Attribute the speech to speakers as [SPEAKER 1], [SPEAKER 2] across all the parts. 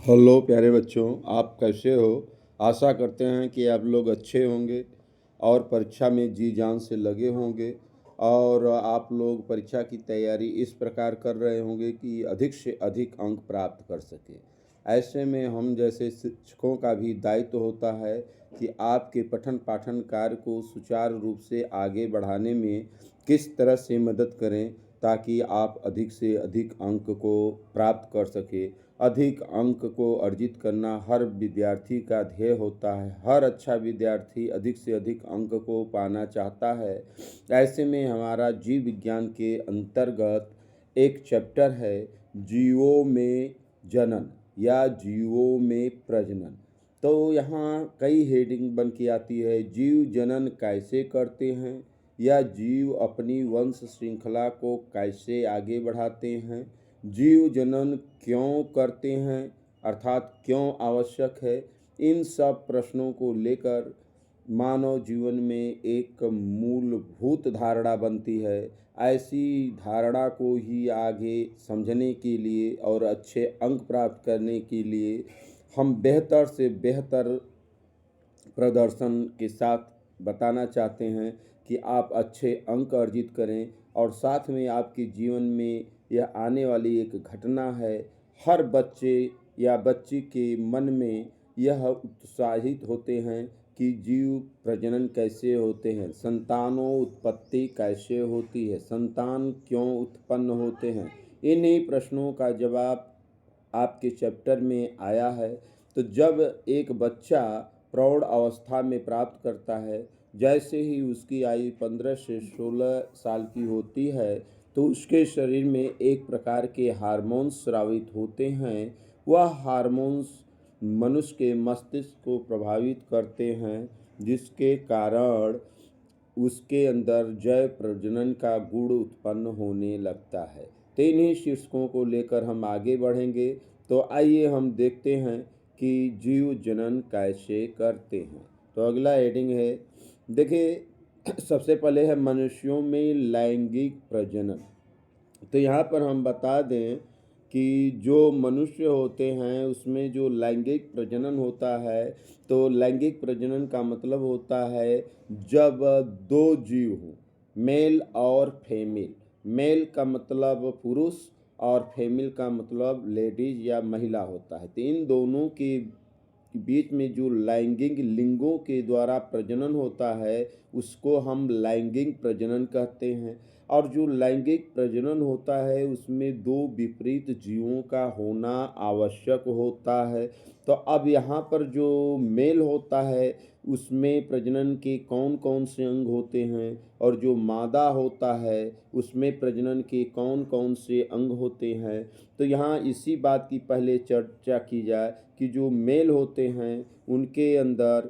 [SPEAKER 1] Hello प्यारे बच्चों, आप कैसे हो। आशा करते हैं कि आप लोग अच्छे होंगे और परीक्षा में जी जान से लगे होंगे और आप लोग परीक्षा की तैयारी इस प्रकार कर रहे होंगे कि अधिक से अधिक अंक प्राप्त कर सकें। ऐसे में हम जैसे शिक्षकों का भी दायित्व होता है कि आपके पठन पाठन कार्य को सुचारू रूप से आगे बढ़ाने में किस तरह से मदद करें ताकि आप अधिक से अधिक अंक को प्राप्त कर सकें। अधिक अंक को अर्जित करना हर विद्यार्थी का ध्येय होता है। हर अच्छा विद्यार्थी अधिक से अधिक अंक को पाना चाहता है। ऐसे में हमारा जीव विज्ञान के अंतर्गत एक चैप्टर है जीवों में जनन या जीवों में प्रजनन। तो यहाँ कई हेडिंग बन के आती है। जीव जनन कैसे करते हैं या जीव अपनी वंश श्रृंखला को कैसे आगे बढ़ाते हैं, जीव जनन क्यों करते हैं अर्थात क्यों आवश्यक है। इन सब प्रश्नों को लेकर मानव जीवन में एक मूलभूत धारणा बनती है। ऐसी धारणा को ही आगे समझने के लिए और अच्छे अंक प्राप्त करने के लिए हम बेहतर से बेहतर प्रदर्शन के साथ बताना चाहते हैं कि आप अच्छे अंक अर्जित करें और साथ में आपके जीवन में यह आने वाली एक घटना है। हर बच्चे या बच्ची के मन में यह उत्साहित होते हैं कि जीव प्रजनन कैसे होते हैं, संतानों उत्पत्ति कैसे होती है, संतान क्यों उत्पन्न होते हैं। इन्हीं प्रश्नों का जवाब आपके चैप्टर में आया है। तो जब एक बच्चा प्रौढ़ अवस्था में प्राप्त करता है, जैसे ही उसकी आयु 15 से 16 साल की होती है तो उसके शरीर में एक प्रकार के हार्मोन्स स्रावित होते हैं। वह हार्मोन्स मनुष्य के मस्तिष्क को प्रभावित करते हैं, जिसके कारण उसके अंदर जैव प्रजनन का गुण उत्पन्न होने लगता है। तो इन्हीं शीर्षकों को लेकर हम आगे बढ़ेंगे। तो आइए हम देखते हैं कि जीव जनन कैसे करते हैं। तो अगला हेडिंग है, देखिए सबसे पहले है मनुष्यों में लैंगिक प्रजनन। तो यहाँ पर हम बता दें कि जो मनुष्य होते हैं उसमें जो लैंगिक प्रजनन होता है, तो लैंगिक प्रजनन का मतलब होता है जब दो जीव हों, मेल और फीमेल। मेल का मतलब पुरुष और फीमेल का मतलब लेडीज या महिला होता है। तो इन दोनों के बीच में जो लैंगिक लिंगों के द्वारा प्रजनन होता है उसको हम लैंगिक प्रजनन कहते हैं। और जो लैंगिक प्रजनन होता है उसमें दो विपरीत जीवों का होना आवश्यक होता है। तो अब यहाँ पर जो मेल होता है उसमें प्रजनन के कौन कौन से अंग होते हैं और जो मादा होता है उसमें प्रजनन के कौन कौन से अंग होते हैं। तो यहाँ इसी बात की पहले चर्चा की जाए कि जो मेल होते हैं उनके अंदर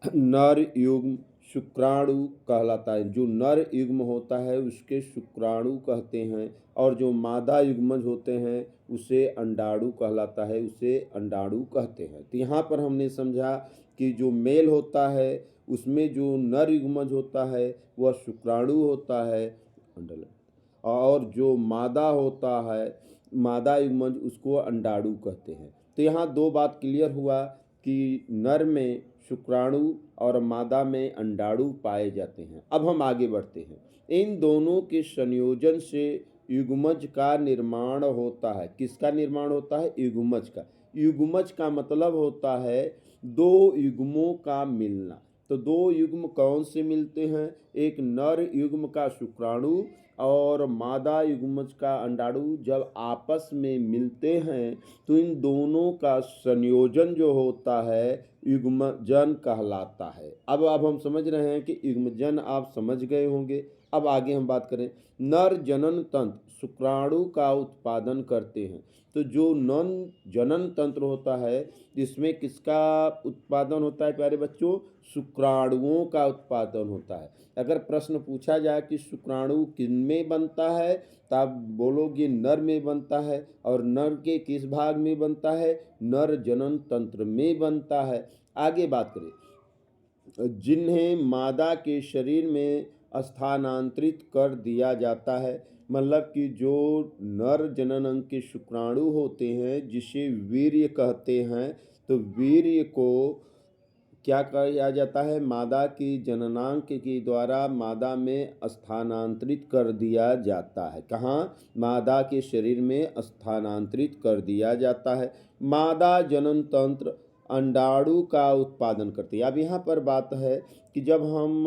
[SPEAKER 1] नर युग्म शुक्राणु कहलाता है। जो नर युग्म होता है उसके शुक्राणु कहते हैं और जो मादा युग्मज होते हैं उसे अंडाणु कहलाता है, उसे अंडाणु कहते हैं। तो यहाँ पर हमने समझा कि जो मेल होता है उसमें जो नर युग्मज होता है वह शुक्राणु होता है और जो मादा होता है मादा युग्मज उसको अंडाणु कहते हैं। तो यहाँ दो बात क्लियर हुआ कि नर में शुक्राणु और मादा में अंडाणु पाए जाते हैं। अब हम आगे बढ़ते हैं। इन दोनों के संयोजन से युग्मज का निर्माण होता है। किसका निर्माण होता है? युग्मज का। युग्मज का मतलब होता है दो युग्मों का मिलना। तो दो युग्म कौन से मिलते हैं? एक नर युग्म का शुक्राणु और मादा युग्मज का अंडाणु जब आपस में मिलते हैं तो इन दोनों का संयोजन जो होता है युग्मजन कहलाता है। अब हम समझ रहे हैं कि युग्मजन आप समझ गए होंगे। अब आगे हम बात करें, नर जनन तंत्र शुक्राणु का उत्पादन करते हैं। तो जो नन जनन तंत्र होता है इसमें किसका उत्पादन होता है प्यारे बच्चों? शुक्राणुओं का उत्पादन होता है। अगर प्रश्न पूछा जाए कि शुक्राणु किनमें बनता है तो आप बोलोगे नर में बनता है। और नर के किस भाग में बनता है? नर जनन तंत्र में बनता है। आगे बात करें, जिन्हें मादा के शरीर में स्थानांतरित कर दिया जाता है। मतलब कि जो नर जनन अंग के शुक्राणु होते हैं, जिसे वीर्य कहते हैं, तो वीर्य को क्या किया जाता है, मादा की जननांग के द्वारा मादा में स्थानांतरित कर दिया जाता है। कहाँ? मादा के शरीर में स्थानांतरित कर दिया जाता है। मादा जनन तंत्र अंडाणु का उत्पादन करती है। अब यहाँ पर बात है कि जब हम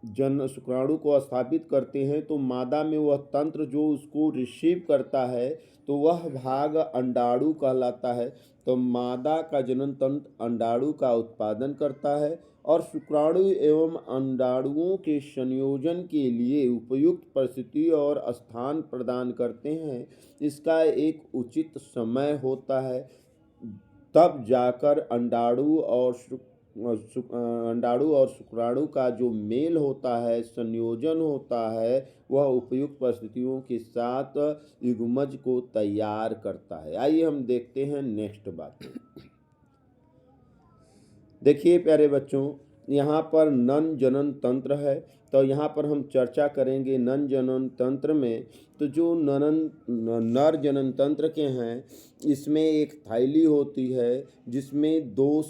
[SPEAKER 1] जन शुक्राणु को स्थापित करते हैं तो मादा में वह तंत्र जो उसको रिसीव करता है तो वह भाग अंडाणु कहलाता है। तो मादा का जनन तंत्र अंडाणु का उत्पादन करता है और शुक्राणु एवं अंडाणुओं के संयोजन के लिए उपयुक्त परिस्थिति और स्थान प्रदान करते हैं। इसका एक उचित समय होता है, तब जाकर अंडाणु और शुक्राणु का जो मेल होता है, संयोजन होता है, वह उपयुक्त परिस्थितियों के साथ युग्मज को तैयार करता है। आइए हम देखते हैं नेक्स्ट बात। देखिए प्यारे बच्चों, यहाँ पर नन जनन तंत्र है, तो यहाँ पर हम चर्चा करेंगे नन जनन तंत्र में। तो जो नर जनन तंत्र के हैं, इसमें एक थैली होती है जिसमें 2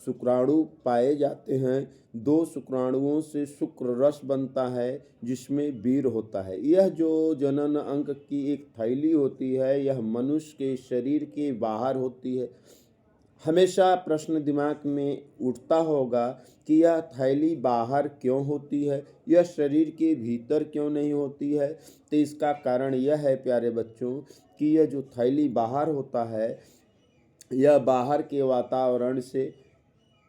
[SPEAKER 1] शुक्राणु पाए जाते हैं। 2 शुक्राणुओं से शुक्र रस बनता है जिसमें वीर होता है। यह जो जनन अंग की एक थैली होती है, यह मनुष्य के शरीर के बाहर होती है। हमेशा प्रश्न दिमाग में उठता होगा कि यह थैली बाहर क्यों होती है, यह शरीर के भीतर क्यों नहीं होती है। तो इसका कारण यह है प्यारे बच्चों कि यह जो थैली बाहर होता है, यह बाहर के वातावरण से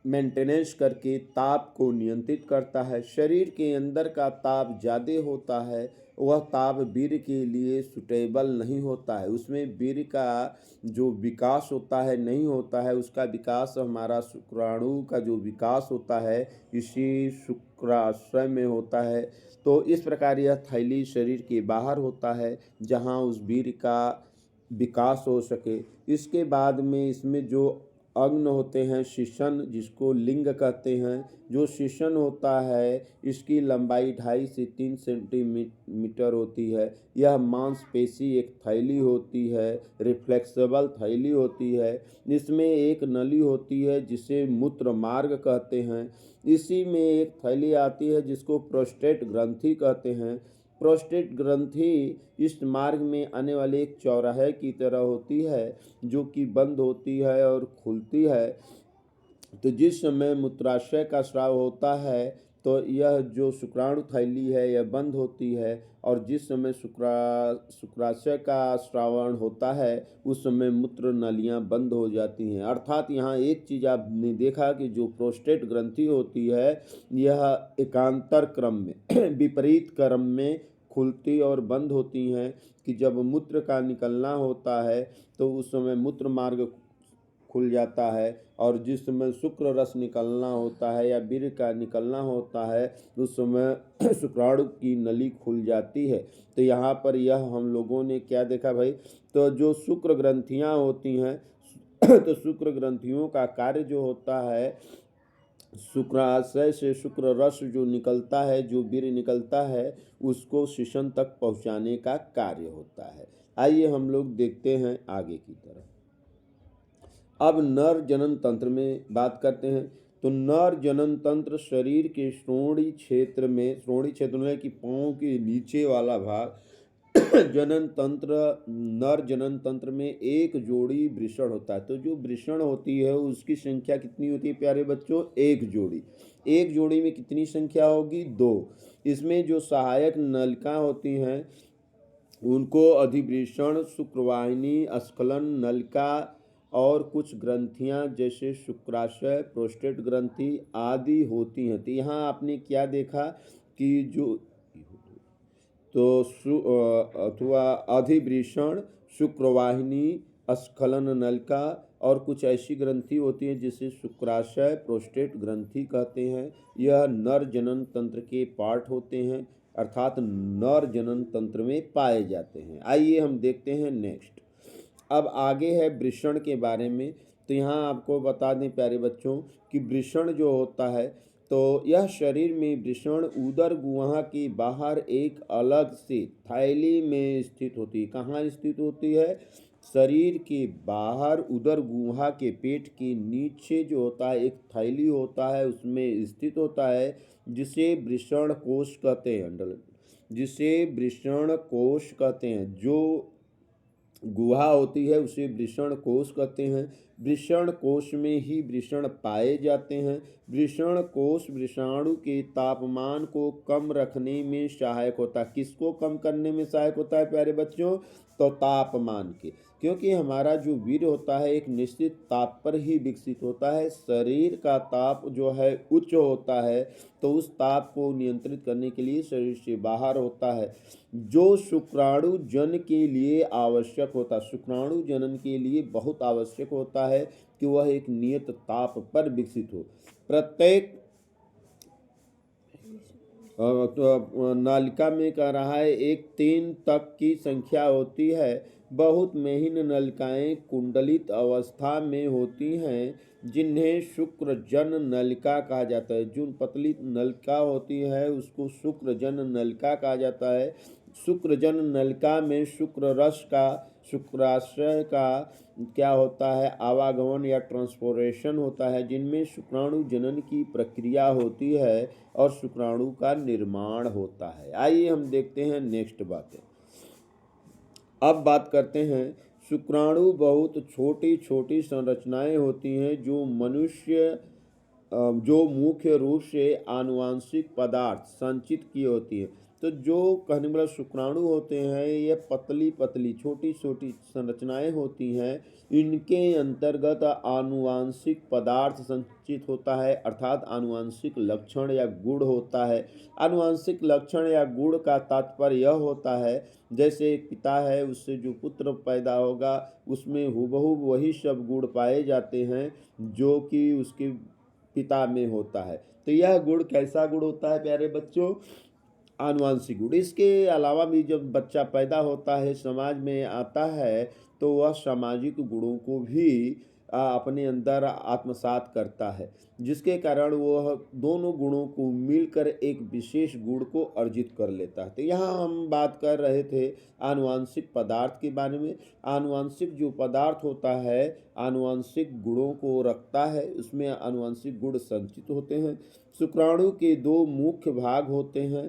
[SPEAKER 1] मेंटेनेंस करके ताप को नियंत्रित करता है। शरीर के अंदर का ताप ज़्यादा होता है, वह ताप वीर्य के लिए सुटेबल नहीं होता है, उसमें वीर्य का जो विकास होता है नहीं होता है। उसका विकास हमारा शुक्राणु का जो विकास होता है इसी शुक्राशय में होता है। तो इस प्रकार यह थैली शरीर के बाहर होता है जहाँ उस वीर्य का विकास हो सके। इसके बाद में इसमें जो अंग होते हैं, शिशन जिसको लिंग कहते हैं, जो शिशन होता है इसकी लंबाई 2.5 से 3 सेंटीमीटर होती है। यह मांसपेशी एक थैली होती है, रिफ्लेक्सिबल थैली होती है। इसमें एक नली होती है जिसे मूत्र मार्ग कहते हैं। इसी में एक थैली आती है जिसको प्रोस्टेट ग्रंथि कहते हैं। प्रोस्टेट ग्रंथि इस मार्ग में आने वाले एक चौराहे की तरह होती है जो कि बंद होती है और खुलती है। तो जिस समय मूत्राशय का स्राव होता है तो यह जो शुक्राणु थैली है यह बंद होती है, और जिस समय शुक्राशय का स्रावण होता है उस समय मूत्र नलियां बंद हो जाती हैं। अर्थात यहाँ एक चीज़ आपने देखा कि जो प्रोस्टेट ग्रंथि होती है यह एकांतर क्रम में विपरीत क्रम में खुलती और बंद होती हैं कि जब मूत्र का निकलना होता है तो उस समय मूत्र मार्ग खुल जाता है, और जिस समय शुक्र रस निकलना होता है या वीर्य का निकलना होता है उस समय शुक्राणु की नली खुल जाती है। तो यहाँ पर यह हम लोगों ने क्या देखा भाई, तो जो शुक्र ग्रंथियाँ होती हैं तो शुक्र ग्रंथियों का कार्य जो होता है, शुक्राशय से शुक्र रस जो निकलता है, जो वीर्य निकलता है, उसको शिशन तक पहुँचाने का कार्य होता है। आइए हम लोग देखते हैं आगे की तरफ। अब नर जनन तंत्र में बात करते हैं। तो नर जनन तंत्र शरीर के श्रोणि क्षेत्र में कि पाँव के नीचे वाला भाग जनन तंत्र, नर जनन तंत्र में एक जोड़ी वृषण होता है। तो जो वृषण होती है उसकी संख्या कितनी होती है प्यारे बच्चों? एक जोड़ी। एक जोड़ी में कितनी संख्या होगी? 2। इसमें जो सहायक नलिका होती हैं उनको अधिवृषण, शुक्रवाहिनी, स्खलन नलिका और कुछ ग्रंथियां जैसे शुक्राशय, प्रोस्टेट ग्रंथि आदि होती हैं। तो यहाँ आपने क्या देखा कि जो अथवा अधिवृषण, शुक्रवाहिनी, स्खलन नलिका और कुछ ऐसी ग्रंथि होती हैं जिसे शुक्राशय, प्रोस्टेट ग्रंथि कहते हैं। यह नर जनन तंत्र के पार्ट होते हैं, अर्थात नर जनन तंत्र में पाए जाते हैं। आइए हम देखते हैं नेक्स्ट। अब आगे है वृषण के बारे में। तो यहाँ आपको बता दें प्यारे बच्चों कि वृषण जो होता है तो यह शरीर में वृषण उदर गुहा के बाहर एक अलग से थैली में स्थित होती है। कहाँ स्थित होती है? शरीर के बाहर उदर गुहा के पेट के नीचे जो होता है एक थैली होता है, उसमें स्थित होता है, जिसे वृषण कोश कहते हैं। जिसे वृषण कोश कहते हैं। जो गुहा होती है उसे वृषण कोश कहते हैं। वृषण कोश में ही वृषण पाए जाते हैं। वृषण कोश वृषाणु के तापमान को कम रखने में सहायक होता है। किसको कम करने में सहायक होता है प्यारे बच्चों? तो तापमान के, क्योंकि हमारा जो वीर्य होता है एक निश्चित ताप पर ही विकसित होता है। शरीर का ताप जो है उच्च होता है, तो उस ताप को नियंत्रित करने के लिए शरीर से बाहर होता है, जो शुक्राणु जन के लिए आवश्यक होता है। शुक्राणु जनन के लिए बहुत आवश्यक होता है कि वह एक नियत ताप पर विकसित हो। प्रत्येक नालिका में कह रहा है 1-3 तक की संख्या होती है। बहुत महीन नलिकाएं कुंडलित अवस्था में होती हैं, जिन्हें शुक्रजन नलिका कहा जाता है। जो पतली नलिका होती है उसको शुक्रजन नलिका कहा जाता है। शुक्रजन नलिका में शुक्र रस का, शुक्राशय का क्या होता है? आवागमन या ट्रांसपोरेशन होता है, जिनमें शुक्राणु जनन की प्रक्रिया होती है और शुक्राणु का निर्माण होता है। आइए हम देखते हैं नेक्स्ट बातें। अब बात करते हैं, शुक्राणु बहुत छोटी छोटी संरचनाएं होती हैं जो मुख्य रूप से आनुवांशिक पदार्थ संचित की होती है। तो जो कहने वाला शुक्राणु होते हैं ये पतली पतली छोटी छोटी संरचनाएं होती हैं। इनके अंतर्गत आनुवांशिक पदार्थ संचित होता है, अर्थात आनुवांशिक लक्षण या गुण होता है। आनुवांशिक लक्षण या गुण का तात्पर्य यह होता है, जैसे एक पिता है उससे जो पुत्र पैदा होगा उसमें हूबहू वही सब गुण पाए जाते हैं जो कि उसके पिता में होता है। तो यह गुण कैसा गुण होता है प्यारे बच्चों? आनुवांशिक गुण। इसके अलावा भी जब बच्चा पैदा होता है समाज में आता है तो वह सामाजिक गुणों को भी अपने अंदर आत्मसात करता है, जिसके कारण वह दोनों गुणों को मिलकर एक विशेष गुण को अर्जित कर लेता है। तो यहाँ हम बात कर रहे थे आनुवांशिक पदार्थ के बारे में। आनुवांशिक जो पदार्थ होता है आनुवांशिक गुणों को रखता है, उसमें आनुवांशिक गुण संचित होते हैं। शुक्राणु के 2 मुख्य भाग होते हैं,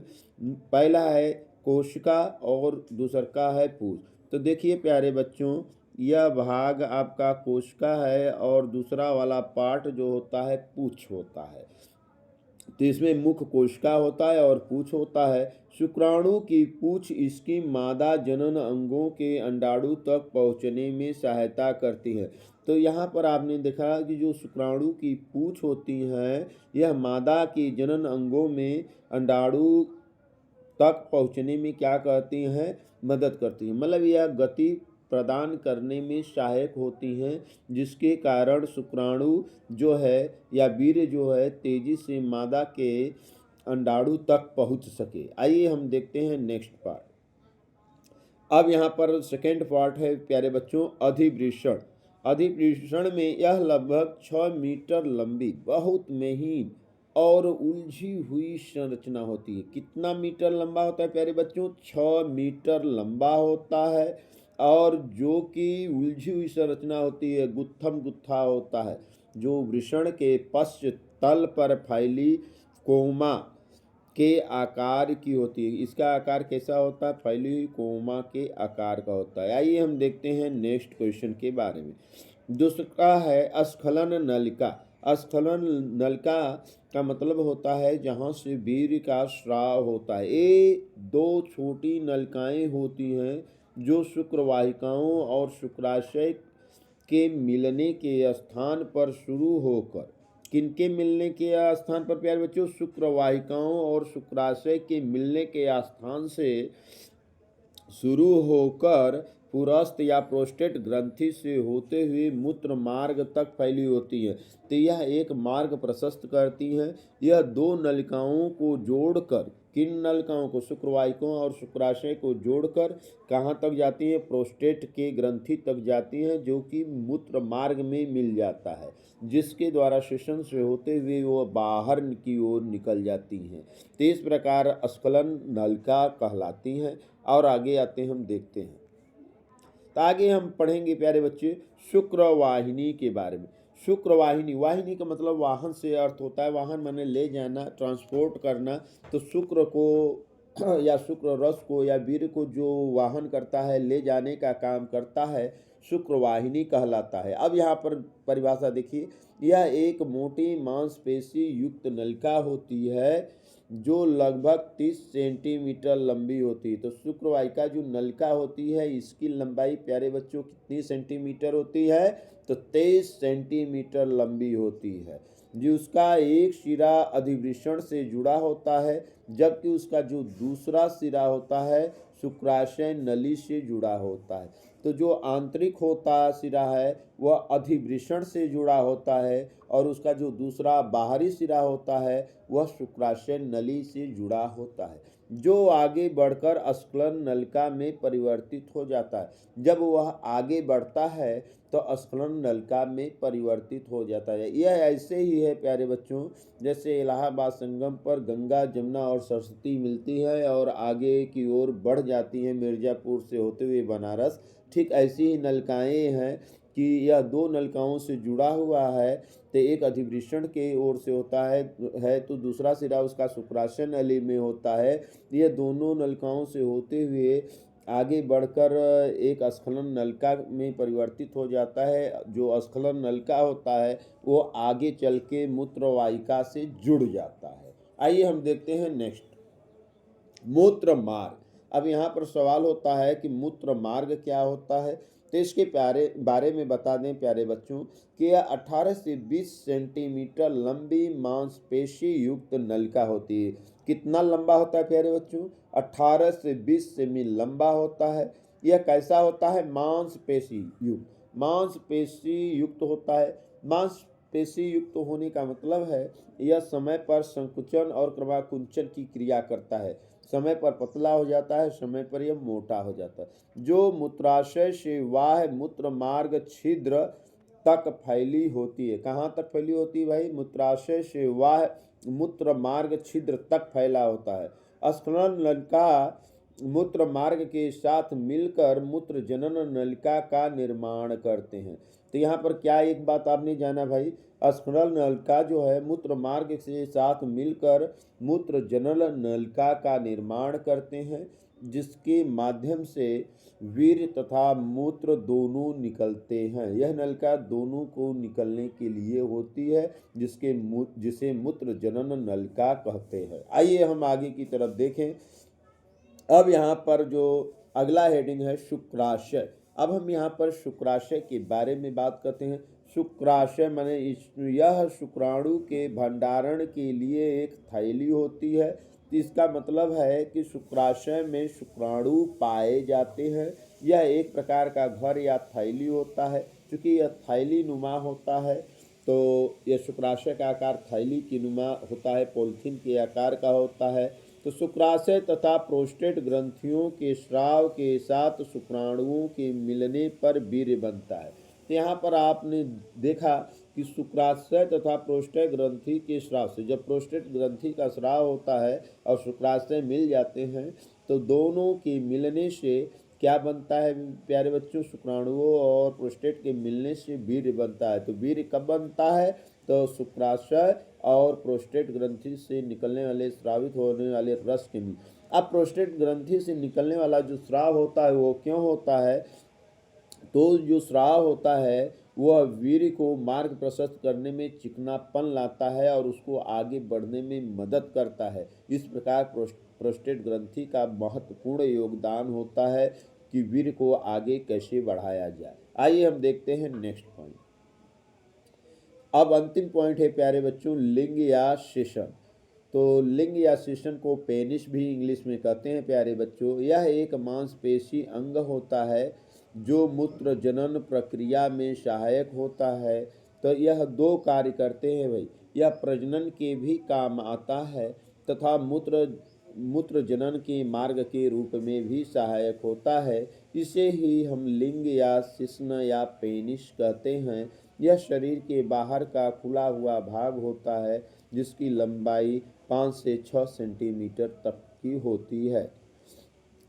[SPEAKER 1] पहला है कोशिका और दूसरा है पूंछ। तो देखिए प्यारे बच्चों, यह भाग आपका कोशिका है और दूसरा वाला पार्ट जो होता है पूंछ होता है। तो इसमें मुख्य कोशिका होता है और पूंछ होता है। शुक्राणु की पूंछ इसकी मादा जनन अंगों के अंडाणु तक पहुंचने में सहायता करती है। तो यहाँ पर आपने देखा कि जो शुक्राणु की पूंछ होती है यह मादा के जनन अंगों में अंडाणु तक पहुंचने में क्या करती हैं? मदद करती हैं। मतलब यह गति प्रदान करने में सहायक होती हैं, जिसके कारण शुक्राणु जो है या वीर्य जो है तेजी से मादा के अंडाणु तक पहुंच सके। आइए हम देखते हैं नेक्स्ट पार्ट। अब यहाँ पर सेकेंड पार्ट है प्यारे बच्चों अधिवृषण। अधिवृषण में यह लगभग 6 मीटर लंबी बहुत महीन और उलझी हुई संरचना होती है। कितना मीटर लंबा होता है प्यारे बच्चों? 6 मीटर लंबा होता है और जो कि उलझी हुई संरचना होती है, गुत्थम गुत्था होता है, जो वृषण के पश्च तल पर फैली कोमा के आकार की होती है। इसका आकार कैसा होता है? फैली हुई कोमा के आकार का होता है। आइए हम देखते हैं नेक्स्ट क्वेश्चन के बारे में। दूसरा है स्खलन नलिका। स्खलन नलिका का मतलब होता है जहाँ से वीर्य का स्राव होता है। ये 2 छोटी नलिकाएं होती हैं जो शुक्रवाहिकाओं और शुक्राशय के मिलने के स्थान पर शुरू होकर, किनके मिलने के स्थान पर प्यारे बच्चों? शुक्रवाहिकाओं और शुक्राशय के मिलने के स्थान से शुरू होकर पुरस्थ या प्रोस्टेट ग्रंथि से होते हुए मूत्र मार्ग तक फैली होती है। तो यह एक मार्ग प्रशस्त करती है। यह 2 नलिकाओं को जोड़कर किन नलिकाओं को, शुक्रवाहिकाओं और शुक्राशय को जोड़कर कहाँ तक जाती हैं, प्रोस्टेट के ग्रंथि तक जाती हैं, जो कि मूत्र मार्ग में मिल जाता है, जिसके द्वारा श्वसन से होते हुए वो बाहर की ओर निकल जाती हैं। तो इस प्रकार स्खलन नलिका कहलाती हैं। और आगे आते हैं, हम देखते हैं। तो आगे हम पढ़ेंगे प्यारे बच्चे शुक्रवाहिनी के बारे में। शुक्रवाहिनी, वाहिनी का मतलब वाहन से अर्थ होता है, वाहन माने ले जाना, ट्रांसपोर्ट करना। तो शुक्र को या शुक्र रस को या वीर्य को जो वाहन करता है, ले जाने का काम करता है, शुक्रवाहिनी कहलाता है। अब यहाँ पर परिभाषा देखिए, यह एक मोटी मांसपेशी युक्त नलिका होती है जो लगभग 30 सेंटीमीटर लंबी होती है। तो शुक्रवाहिका जो नलिका होती है, इसकी लंबाई प्यारे बच्चों कितनी सेंटीमीटर होती है, तो 23 सेंटीमीटर लंबी होती है। जो उसका एक सिरा अधिवृषण से जुड़ा होता है, जबकि उसका जो दूसरा सिरा होता है शुक्राशय नली से जुड़ा होता है। तो जो आंतरिक होता सिरा है वह अधिवृषण से जुड़ा होता है, और उसका जो दूसरा बाहरी सिरा होता है वह शुक्राशय नली से जुड़ा होता है, जो आगे बढ़कर स्खलन नलिका में परिवर्तित हो जाता है। जब वह आगे बढ़ता है तो स्खलन नलिका में परिवर्तित हो जाता है। यह ऐसे ही है प्यारे बच्चों, जैसे इलाहाबाद संगम पर गंगा, जमुना और सरस्वती मिलती है और आगे की ओर बढ़ जाती हैं मिर्ज़ापुर से होते हुए बनारस। ठीक ऐसी ही नलिकाएँ हैं कि यह दो नलिकाओं से जुड़ा हुआ है। तो एक अधिवृषण के ओर से होता है तो दूसरा सिरा उसका शुक्राशय नली में होता है। ये दोनों नलिकाओं से होते हुए आगे बढ़कर एक स्खलन नलिका में परिवर्तित हो जाता है। जो स्खलन नलिका होता है वो आगे चल के मूत्रवाहिका से जुड़ जाता है। आइए हम देखते हैं नेक्स्ट, मूत्र मार्ग। अब यहाँ पर सवाल होता है कि मूत्र मार्ग क्या होता है। तो इसके बारे में बता दें प्यारे बच्चों कि यह 18 से 20 सेंटीमीटर लंबी मांसपेशी युक्त नलिका होती है। कितना लंबा होता है प्यारे बच्चों, 18 से 20 सेमी लंबा होता है। यह कैसा होता है, मांसपेशी युक्त होता है। मांसपेशी युक्त होने का मतलब है यह समय पर संकुचन और क्रमाकुंचन की क्रिया करता है। समय पर पतला हो जाता है, समय पर यह मोटा हो जाता है। जो मूत्राशय से बाह्य मूत्र मार्ग छिद्र तक फैली होती है। कहाँ तक फैली होती है भाई, मूत्राशय से बाह्य मूत्र मार्ग छिद्र तक फैला होता है। स्खलन नलिका मूत्र मार्ग के साथ मिलकर मूत्र जनन नलिका का निर्माण करते हैं। तो यहाँ पर क्या एक बात आपने जाना भाई, स्खलन नलिका जो है मूत्र मार्ग के साथ मिलकर मूत्र जनन नलिका का निर्माण करते हैं, जिसके माध्यम से वीर्य तथा मूत्र दोनों निकलते हैं। यह नलिका दोनों को निकलने के लिए होती है, जिसे मूत्र जनन नलिका कहते हैं। आइए हम आगे की तरफ देखें। अब यहाँ पर जो अगला हेडिंग है शुक्राशय। अब हम यहाँ पर शुक्राशय के बारे में बात करते हैं। शुक्राशय माने यह शुक्राणु के भंडारण के लिए एक थैली होती है। इसका मतलब है कि शुक्राशय में शुक्राणु पाए जाते हैं। यह एक प्रकार का घर या थैली होता है। चूँकि यह थैली नुमा होता है तो यह शुक्राशय का आकार थैली की नुमा होता है, पॉलिथीन के आकार का होता है। तो शुक्राशय तथा प्रोस्टेट ग्रंथियों के स्राव के साथ शुक्राणुओं के मिलने पर वीर्य बनता है। तो यहाँ पर आपने देखा कि शुक्राशय तथा प्रोस्टेट ग्रंथि के स्राव से, जब प्रोस्टेट ग्रंथि का स्राव होता है और शुक्राशय मिल जाते हैं तो दोनों के मिलने से क्या बनता है प्यारे बच्चों, शुक्राणुओं और प्रोस्टेट के मिलने से वीर्य बनता है। तो वीर्य कब बनता है, तो शुक्राशय और प्रोस्टेट ग्रंथि से निकलने वाले स्रावित होने वाले रस के मिल। अब प्रोस्टेट ग्रंथि से निकलने वाला जो स्राव होता है वो क्यों होता है, तो जो स्राव होता है वह वीर्य को मार्ग प्रशस्त करने में चिकनापन लाता है और उसको आगे बढ़ने में मदद करता है। इस प्रकार प्रोस्टेट ग्रंथि का महत्वपूर्ण योगदान होता है कि वीर्य को आगे कैसे बढ़ाया जाए। आइए हम देखते हैं नेक्स्ट पॉइंट। अब अंतिम पॉइंट है प्यारे बच्चों, लिंग या सेशन। तो लिंग या सेशन को पेनिस भी इंग्लिश में कहते हैं प्यारे बच्चों। यह एक मांसपेशी अंग होता है जो मूत्र जनन प्रक्रिया में सहायक होता है। तो यह दो कार्य करते हैं भाई, यह प्रजनन के भी काम आता है तथा मूत्र मूत्र जनन के मार्ग के रूप में भी सहायक होता है। इसे ही हम लिंग या शिश्न या पेनिस कहते हैं। यह शरीर के बाहर का खुला हुआ भाग होता है जिसकी लंबाई 5 से 6 सेंटीमीटर तक की होती है।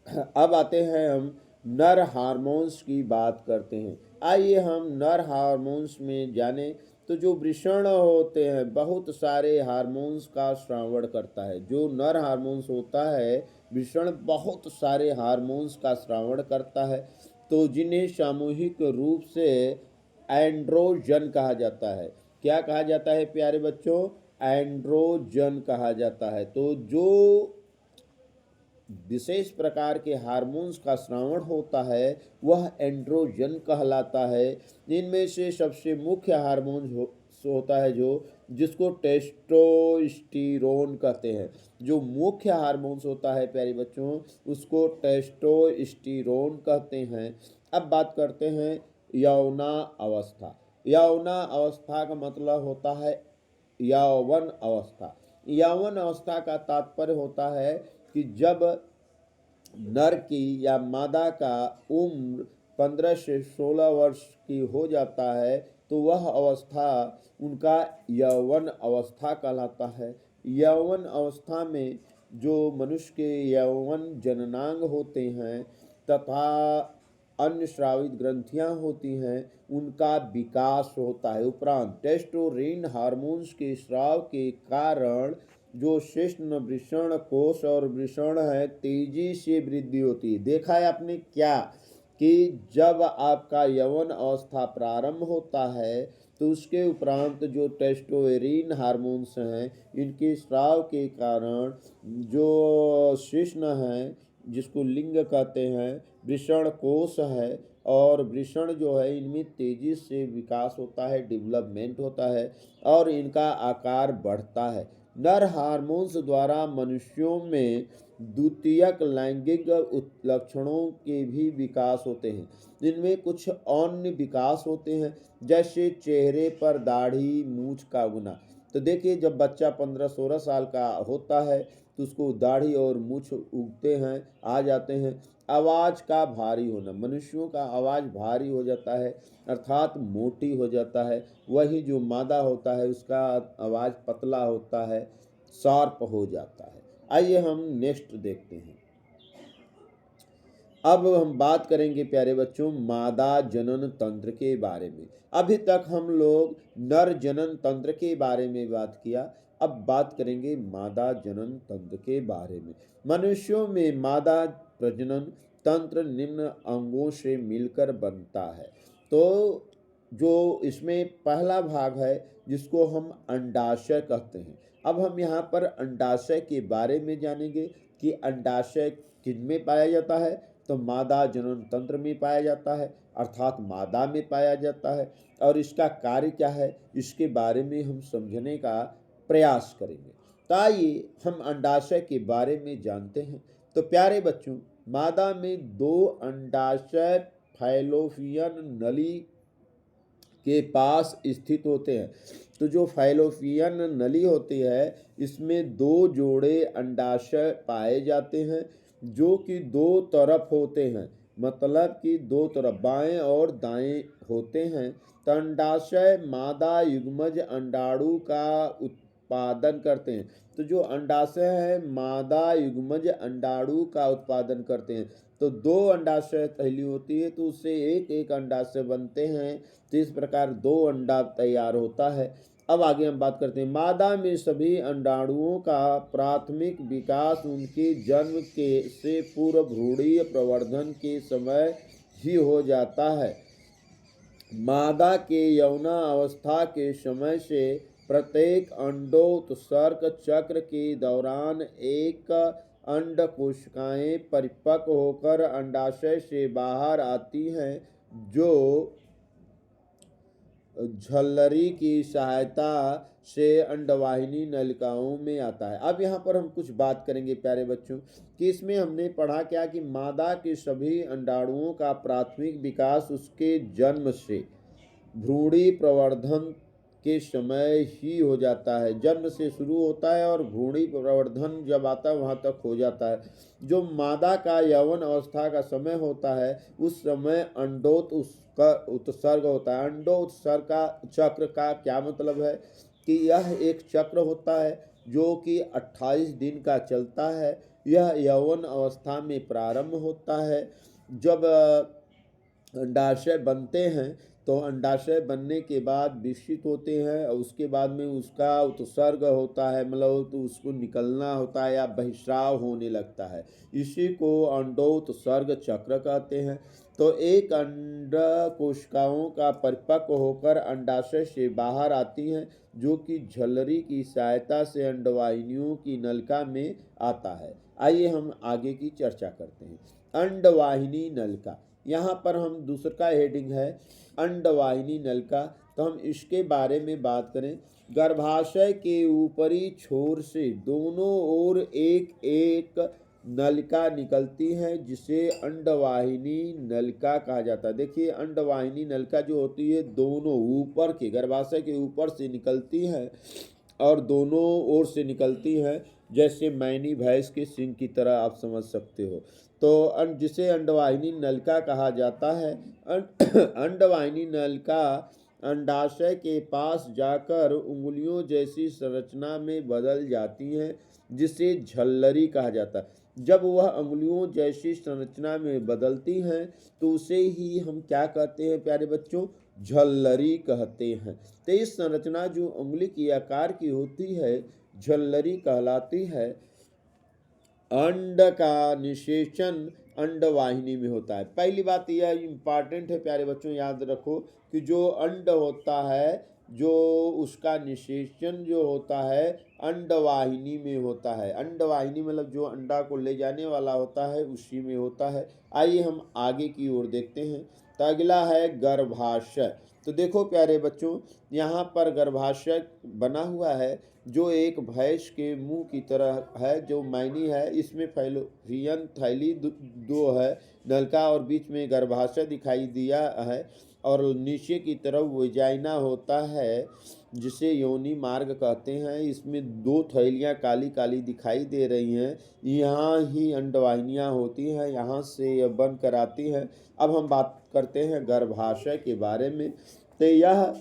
[SPEAKER 1] अब आते हैं हम नर हार्मोन्स की बात करते हैं। आइए हम नर हार्मोन्स में जाने तो जो वृषण होते हैं बहुत सारे हार्मोन्स का श्रावण करता है। जो नर हार्मोन्स होता है वृषण बहुत सारे हार्मोन्स का श्रावण करता है, तो जिन्हें सामूहिक रूप से एंड्रोजन कहा जाता है। क्या कहा जाता है प्यारे बच्चों? एंड्रोजन कहा जाता है। तो जो विशेष प्रकार के हार्मोन्स का स्रावण होता है वह एंड्रोजन कहलाता है। इनमें से सबसे मुख्य हार्मोन होता है जो जिसको टेस्टोस्टेरोन कहते हैं। जो मुख्य हार्मोन्स होता है प्यारे बच्चों उसको टेस्टोस्टेरोन कहते हैं। अब बात करते हैं यौना अवस्था। यौना अवस्था का मतलब होता है यौवन अवस्था। यौवन अवस्था का तात्पर्य होता है कि जब नर की या मादा का उम्र 15 से 16 वर्ष की हो जाता है तो वह अवस्था उनका यौवन अवस्था कहलाता है। यौवन अवस्था में जो मनुष्य के यौवन जननांग होते हैं तथा अन्य स्रावित ग्रंथियां होती हैं उनका विकास होता है। उपरांत टेस्टोस्टेरोन हार्मोन्स के स्राव के कारण जो शिश्न वृषण कोष और वृषण है तेजी से वृद्धि होती है। देखा है आपने क्या कि जब आपका यौवन अवस्था प्रारंभ होता है तो उसके उपरांत जो टेस्टोस्टेरोन हार्मोन्स हैं इनके स्राव के कारण जो शिश्न है जिसको लिंग कहते हैं, वृषण कोष है और वृषण जो है इनमें तेजी से विकास होता है, डेवलपमेंट होता है और इनका आकार बढ़ता है। नर हार्मोन्स द्वारा मनुष्यों में द्वितीयक लैंगिक लक्षणों के भी विकास होते हैं। इनमें कुछ अन्य विकास होते हैं जैसे चेहरे पर दाढ़ी मूंछ का गुना। तो देखिए जब बच्चा 15-16 साल का होता है तो उसको दाढ़ी और मूंछ उगते हैं, आ जाते हैं। आवाज़ का भारी होना, मनुष्यों का आवाज़ भारी हो जाता है अर्थात मोटी हो जाता है। वही जो मादा होता है उसका आवाज़ पतला होता है, शार्प हो जाता है। आइए हम नेक्स्ट देखते हैं। अब हम बात करेंगे प्यारे बच्चों मादा जनन तंत्र के बारे में। अभी तक हम लोग नर जनन तंत्र के बारे में बात किया, अब बात करेंगे मादा जनन तंत्र के बारे में। मनुष्यों में मादा प्रजनन तंत्र निम्न अंगों से मिलकर बनता है। तो जो इसमें पहला भाग है जिसको हम अंडाशय कहते हैं। अब हम यहाँ पर अंडाशय के बारे में जानेंगे कि अंडाशय किनमें पाया जाता है। तो मादा जनन तंत्र में पाया जाता है अर्थात मादा में पाया जाता है और इसका कार्य क्या है इसके बारे में हम समझने का प्रयास करेंगे। तो आइए हम अंडाशय के बारे में जानते हैं। तो प्यारे बच्चों मादा में 2 अंडाशय फैलोपियन नली के पास स्थित होते हैं। तो जो फैलोपियन नली होती है इसमें 2 जोड़े अंडाशय पाए जाते हैं जो कि 2 तरफ होते हैं, मतलब कि 2 तरफ बाएं और दाएं होते हैं। तो अंडाशय मादा युग्मज अंडाणु का उत्पादन करते हैं। तो जो अंडाशय है मादा युग्मज अंडाणु का उत्पादन करते हैं। तो 2 अंडाशय पहली होती है तो उससे एक अंडाशय बनते हैं। तो इस प्रकार 2 अंडा तैयार होता है। अब आगे हम बात करते हैं मादा में सभी अंडाणुओं का प्राथमिक विकास उनके जन्म के से पूर्व भ्रूणीय प्रवर्धन के समय ही हो जाता है। मादा के यौना अवस्था के समय से प्रत्येक अंडोत्सर्ग चक्र के दौरान एक अंड कोशिकाएं परिपक्व होकर अंडाशय से बाहर आती हैं जो झल्लरी की सहायता से अंडवाहिनी नलिकाओं में आता है। अब यहाँ पर हम कुछ बात करेंगे प्यारे बच्चों कि इसमें हमने पढ़ा क्या कि मादा के सभी अंडाणुओं का प्राथमिक विकास उसके जन्म से भ्रूणी प्रवर्धन के समय ही हो जाता है। जन्म से शुरू होता है और भ्रूणी प्रवर्धन जब आता है वहाँ तक हो जाता है। जो मादा का यौवन अवस्था का समय होता है उस समय अंडोत उसका उत्सर्ग होता है। अंडोत्सर्ग का चक्र का क्या मतलब है कि यह एक चक्र होता है जो कि 28 दिन का चलता है। यह यौवन अवस्था में प्रारंभ होता है। जब अंडाशय बनते हैं तो अंडाशय बनने के बाद विकसित होते हैं और उसके बाद में उसका उत्सर्ग होता है, मतलब तो उसको निकलना होता है या बहिस्राव होने लगता है। इसी को अंडोत्सर्ग चक्र कहते हैं। तो एक अंड कोशिकाओं का परिपक्व होकर अंडाशय से बाहर आती हैं जो कि झल्लरी की सहायता से अंडवाहिनियों की नलिका में आता है। आइए हम आगे की चर्चा करते हैं। अंडवाहिनी नलिका, यहाँ पर हम दूसरा हेडिंग है अंडवाहिनी नलिका। तो हम इसके बारे में बात करें। गर्भाशय के ऊपरी छोर से दोनों ओर एक एक नलिका निकलती है जिसे अंडवाहिनी नलिका कहा जाता है। देखिए अंडवाहिनी नलिका जो होती है दोनों ऊपर के गर्भाशय के ऊपर से निकलती है और दोनों ओर से निकलती है, जैसे मैनी भैंस के सींग की तरह आप समझ सकते हो। तो जिसे अंडवाहिनी नलिका कहा जाता है। अंडवाहिनी नलिका अंडाशय के पास जाकर उंगलियों जैसी संरचना में बदल जाती हैं जिसे झल्लरी कहा जाता है। जब वह उंगलियों जैसी संरचना में बदलती हैं तो उसे ही हम क्या कहते हैं प्यारे बच्चों, झल्लरी कहते हैं। तो इस संरचना जो उंगली की आकार की होती है झल्लरी कहलाती है। अंड का निषेचन अंडवाहिनी में होता है। पहली बात यह इम्पॉर्टेंट है प्यारे बच्चों, याद रखो कि जो अंड होता है जो उसका निषेचन जो होता है अंडवाहिनी में होता है। अंडवाहिनी मतलब जो अंडा को ले जाने वाला होता है उसी में होता है। आइए हम आगे की ओर देखते हैं। तो अगला है गर्भाशय। तो देखो प्यारे बच्चों, यहाँ पर गर्भाशय बना हुआ है जो एक भैंस के मुंह की तरह है। जो मैनी है इसमें फैलोपियन थैली दो है नलका और बीच में गर्भाशय दिखाई दिया है और नीचे की तरफ वजाइना होता है जिसे योनि मार्ग कहते हैं। इसमें दो थैलियाँ काली काली दिखाई दे रही हैं। यहाँ ही अंडवाहिनियाँ होती हैं, यहाँ से यह बन कर आती हैं। अब हम बात करते हैं गर्भाशय के बारे में। तो यह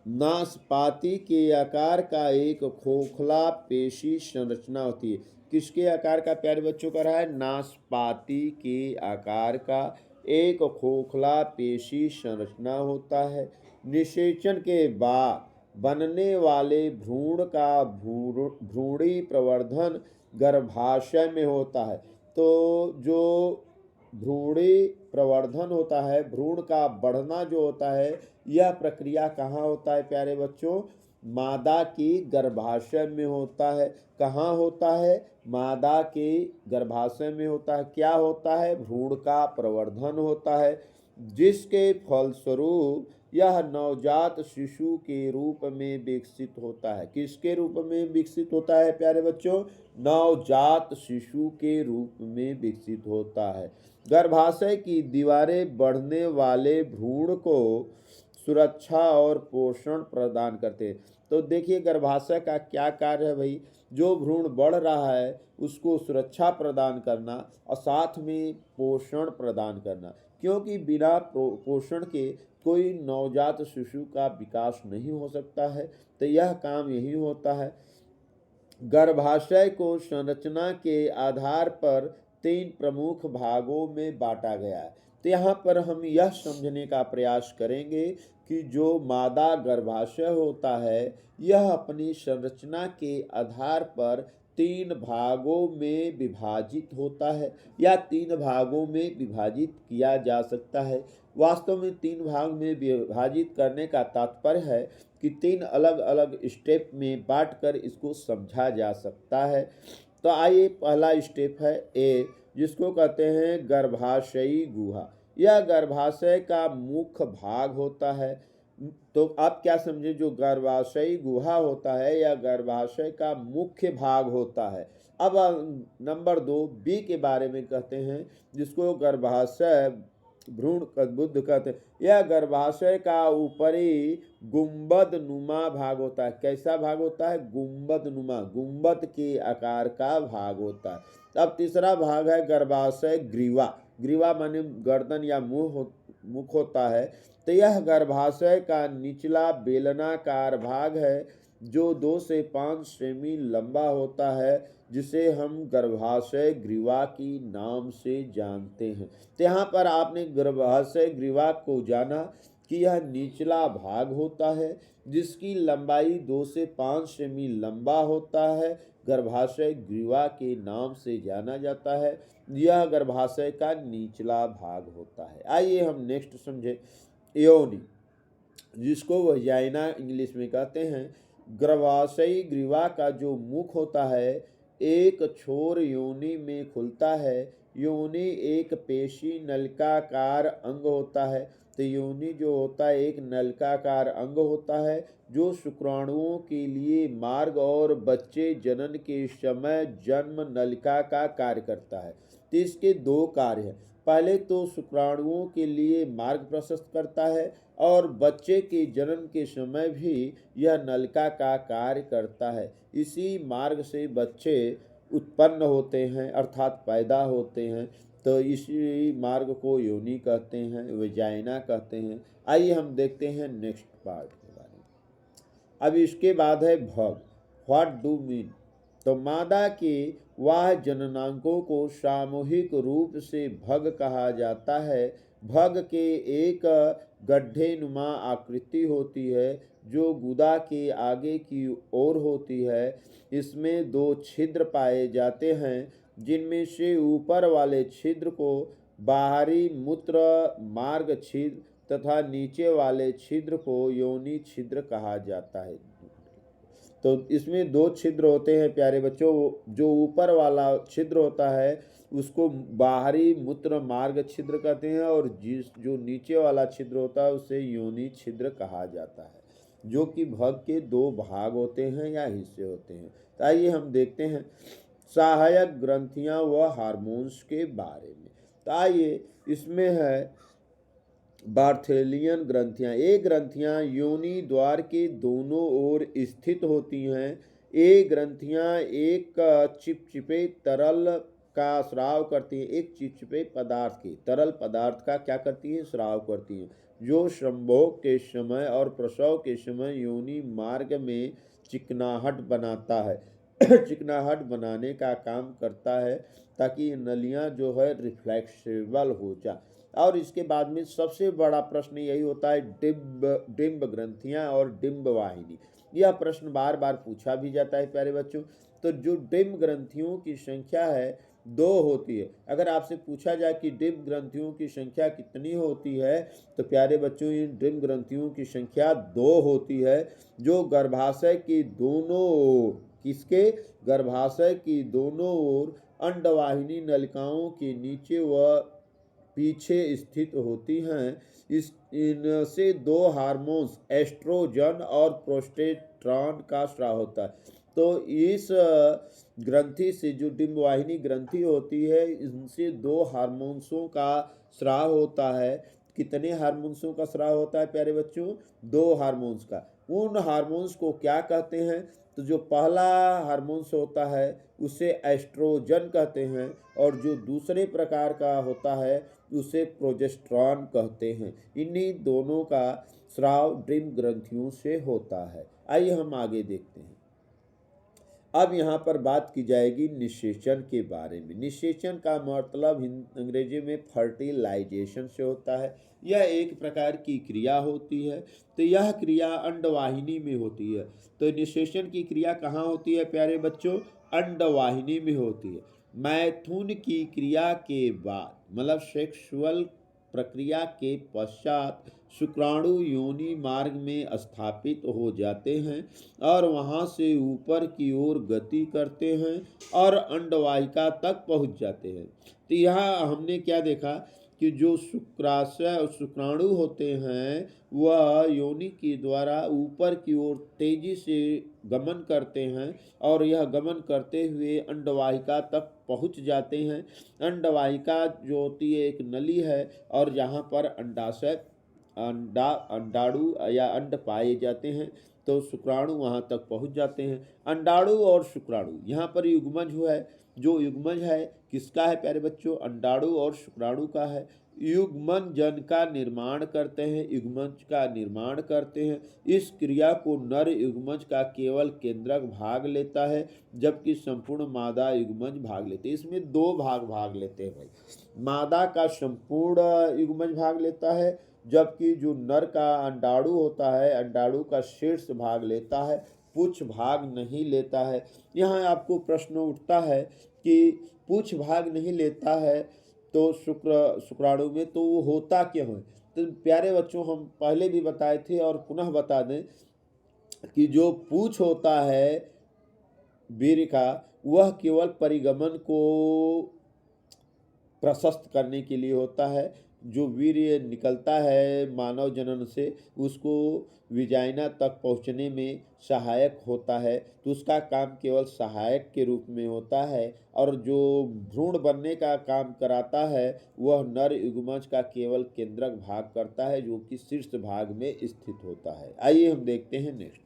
[SPEAKER 1] नाशपाती के आकार का एक खोखला पेशी संरचना होती है। किसके आकार का प्यारे बच्चों का रहा है, नाशपाती के आकार का एक खोखला पेशी संरचना होता है। निषेचन के बाद बनने वाले भ्रूण का भ्रूणी प्रवर्धन गर्भाशय में होता है। तो जो भ्रूणी प्रवर्धन होता है, भ्रूण का बढ़ना जो होता है, यह प्रक्रिया कहाँ होता है प्यारे बच्चों, मादा की गर्भाशय में होता है। कहाँ होता है, मादा के गर्भाशय में होता है। क्या होता है, भ्रूण का प्रवर्धन होता है जिसके फलस्वरूप यह नवजात शिशु के रूप में विकसित होता है। किसके रूप में विकसित होता है प्यारे बच्चों, नवजात शिशु के रूप में विकसित होता है। गर्भाशय की दीवारें बढ़ने वाले भ्रूण को सुरक्षा और पोषण प्रदान करते हैं। तो देखिए गर्भाशय का क्या कार्य है भाई, जो भ्रूण बढ़ रहा है उसको सुरक्षा प्रदान करना और साथ में पोषण प्रदान करना, क्योंकि बिना पोषण के कोई नवजात शिशु का विकास नहीं हो सकता है। तो यह काम यही होता है। गर्भाशय को संरचना के आधार पर 3 प्रमुख भागों में बांटा गया है। तो यहाँ पर हम यह समझने का प्रयास करेंगे कि जो मादा गर्भाशय होता है यह अपनी संरचना के आधार पर 3 भागों में विभाजित होता है या 3 भागों में विभाजित किया जा सकता है। वास्तव में 3 भाग में विभाजित करने का तात्पर्य है कि 3 अलग अलग स्टेप में बांटकर इसको समझा जा सकता है। तो आइए पहला स्टेप है ए, जिसको कहते हैं गर्भाशयी गुहा। यह गर्भाशय का मुख्य भाग होता है। तो आप क्या समझे, जो गर्भाशयी गुहा होता है यह गर्भाशय का मुख्य भाग होता है। अब नंबर 2 बी के बारे में कहते हैं जिसको गर्भाशय भ्रूण बुद्ध कहते हैं। यह गर्भाशय का ऊपरी गुंबद नुमा भाग होता है। कैसा भाग होता है? गुंबद नुमा, गुंबद के आकार का भाग होता है। अब तीसरा भाग है गर्भाशय ग्रीवा। ग्रीवा माने गर्दन या मुख होता है। तो यह गर्भाशय का निचला बेलनाकार भाग है जो 2 से 5 सेमी लंबा होता है, जिसे हम गर्भाशय ग्रीवा की नाम से जानते हैं। तो यहाँ पर आपने गर्भाशय ग्रीवा को जाना कि यह निचला भाग होता है जिसकी लंबाई 2 से 5 सेमी लंबा होता है, गर्भाशय ग्रीवा के नाम से जाना जाता है। यह गर्भाशय का निचला भाग होता है। आइए हम नेक्स्ट समझे। योनि, जिसको वजाइना इंग्लिश में कहते हैं। गर्भाशयी ग्रीवा का जो मुख होता है एक छोर योनि में खुलता है। योनि एक पेशी नलिकाकार अंग होता है। तो योनि जो होता है एक नलिकाकार अंग होता है जो शुक्राणुओं के लिए मार्ग और बच्चे जनन के समय जन्म नलिका का कार्य करता है। तो इसके 2 कार्य हैं। पहले तो शुक्राणुओं के लिए मार्ग प्रशस्त करता है और बच्चे के जन्म के समय भी यह नलिका का कार्य करता है। इसी मार्ग से बच्चे उत्पन्न होते हैं अर्थात पैदा होते हैं। तो इसी मार्ग को योनि कहते हैं, वजाइना कहते हैं। आइए हम देखते हैं नेक्स्ट पार्ट के बारे में। अब इसके बाद है भग। What do mean. तो मादा के वाह जननांगों को सामूहिक रूप से भग कहा जाता है। भग के एक गड्ढे नुमा आकृति होती है जो गुदा के आगे की ओर होती है। इसमें 2 छिद्र पाए जाते हैं जिनमें से ऊपर वाले छिद्र को बाहरी मूत्र मार्ग छिद्र तथा नीचे वाले छिद्र को योनि छिद्र कहा जाता है। तो इसमें 2 छिद्र होते हैं प्यारे बच्चों। जो ऊपर वाला छिद्र होता है उसको बाहरी मूत्र मार्ग छिद्र कहते हैं और जो नीचे वाला छिद्र होता है उसे योनि छिद्र कहा जाता है, जो कि भग के 2 भाग होते हैं या हिस्से होते हैं। तो आइए हम देखते हैं सहायक ग्रंथियां व हार्मोन्स के बारे में। तो आइए इसमें है बार्थेलियन ग्रंथियां। ये ग्रंथियां योनि द्वार के दोनों ओर स्थित होती हैं। ये ग्रंथियां एक चिपचिपे तरल का स्राव करती हैं। एक चिपचिपे पदार्थ के तरल पदार्थ का क्या करती है? स्राव करती हैं, जो संभोग के समय और प्रसव के समय योनि मार्ग में चिकनाहट बनाता है चिकनाहट बनाने का काम करता है ताकि नलियां जो है रिफ्लेक्सिबल हो जाए। और इसके बाद में सबसे बड़ा प्रश्न यही होता है डिंब ग्रंथियां और डिंब वाहिनी। यह प्रश्न बार बार पूछा भी जाता है प्यारे बच्चों। तो जो डिंब ग्रंथियों की संख्या है 2 होती है। अगर आपसे पूछा जाए कि डिंब ग्रंथियों की संख्या कितनी होती है तो प्यारे बच्चों इन डिंब ग्रंथियों की संख्या 2 होती है, जो गर्भाशय की दोनों ओर किसके? गर्भाशय की दोनों ओर अंडवाहिनी नलिकाओं के नीचे व पीछे स्थित होती हैं। इनसे 2 हार्मोन्स एस्ट्रोजन और प्रोस्टेट्रॉन का स्राव होता है। तो इस ग्रंथि से जो डिंबवाहिनी ग्रंथि होती है इनसे 2 हार्मोन्सों का स्राव होता है। कितने हार्मोन्सों का स्राव होता है प्यारे बच्चों? 2 हार्मोन्स का। उन हार्मोन्स को क्या कहते हैं? तो जो पहला हार्मोन्स होता है उसे एस्ट्रोजन कहते हैं और जो दूसरे प्रकार का होता है उसे प्रोजेस्टेरॉन कहते हैं। इन्हीं दोनों का स्राव डिंब ग्रंथियों से होता है। आइए हम आगे देखते हैं। अब यहाँ पर बात की जाएगी निषेचन के बारे में। निषेचन का मतलब अंग्रेजी में फर्टिलाइजेशन से होता है। यह एक प्रकार की क्रिया होती है। तो यह क्रिया अंडवाहिनी में होती है। तो निषेचन की क्रिया कहाँ होती है प्यारे बच्चों? अंडवाहिनी में होती है। मैथुन की क्रिया के बाद मतलब सेक्सुअल प्रक्रिया के पश्चात शुक्राणु योनि मार्ग में स्थापित हो जाते हैं और वहां से ऊपर की ओर गति करते हैं और अंडवाहिका तक पहुंच जाते हैं। तो यहाँ हमने क्या देखा कि जो शुक्राशय और शुक्राणु होते हैं वह योनि के द्वारा ऊपर की ओर तेजी से गमन करते हैं और यह गमन करते हुए अंडवाहिका तक पहुंच जाते हैं। अंडवाहिका जो होती है एक नली है और जहाँ पर अंडाशय अंडाणु या अंड पाए जाते हैं, तो शुक्राणु वहाँ तक पहुँच जाते हैं। अंडाणु और शुक्राणु यहाँ पर युग्मज है, जो युग्मज है किसका है प्यारे बच्चों? अंडाणु और शुक्राणु का है। युग्मन जन का निर्माण करते हैं, युग्मज का निर्माण करते हैं। इस क्रिया को नर युग्मज का केवल केंद्रक भाग लेता है, जबकि संपूर्ण मादा युग्मज भाग लेते हैं। इसमें दो भाग लेते हैं भाई। मादा का संपूर्ण युग्मज भाग लेता है, जबकि जो नर का अंडाणु होता है अंडाणु का शीर्ष भाग लेता है, पुच्छ भाग नहीं लेता है। यहाँ आपको प्रश्न उठता है कि पुच्छ भाग नहीं लेता है तो शुक्राणु में, तो वो होता क्यों है? तो प्यारे बच्चों हम पहले भी बताए थे और पुनः बता दें कि जो पूंछ होता है वीर्य का, वह केवल परिगमन को प्रशस्त करने के लिए होता है। जो वीर्य निकलता है मानव जनन से, उसको विजाइना तक पहुंचने में सहायक होता है, तो उसका काम केवल सहायक के रूप में होता है। और जो भ्रूण बनने का काम कराता है वह नर युग्मज का केवल केंद्रक भाग करता है, जो कि शीर्ष भाग में स्थित होता है। आइए हम देखते हैं नेक्स्ट।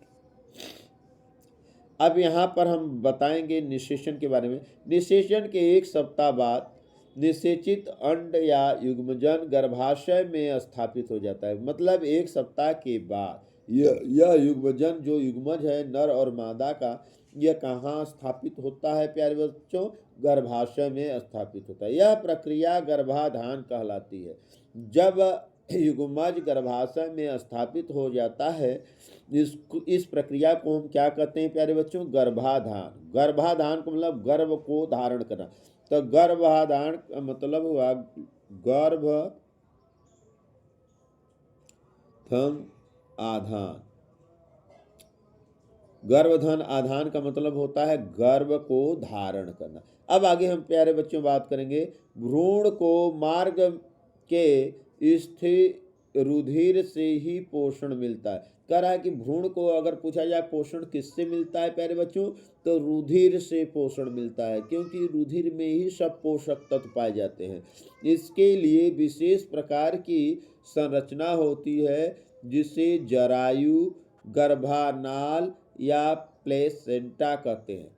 [SPEAKER 1] अब यहाँ पर हम बताएंगे निषेचन के बारे में। निषेचन के एक सप्ताह बाद निषेचित अंड या युग्मजन गर्भाशय में स्थापित हो जाता है। मतलब एक सप्ताह के बाद यह युग्मजन जो युग्मज है नर और मादा का, यह कहाँ स्थापित होता है प्यारे बच्चों? गर्भाशय में स्थापित होता है। यह प्रक्रिया गर्भाधान कहलाती है। जब युग्मज गर्भाशय में स्थापित हो जाता है, इस प्रक्रिया को हम क्या कहते हैं प्यारे बच्चों? गर्भाधान। गर्भाधान को मतलब गर्भ को धारण करना। तो गर्भाधान का मतलब हुआ गर्भधन आधान। गर्भधन आधान का मतलब होता है गर्भ को धारण करना। अब आगे हम प्यारे बच्चों बात करेंगे भ्रूण को मार्ग के स्थिर रुधिर से ही पोषण मिलता है। कह रहा है कि भ्रूण को अगर पूछा जाए पोषण किससे मिलता है प्यारे बच्चों, तो रुधिर से पोषण मिलता है, क्योंकि रुधिर में ही सब पोषक तत्व पाए जाते हैं। इसके लिए विशेष प्रकार की संरचना होती है, जिसे जरायु, गर्भानाल या प्लेसेंटा कहते हैं।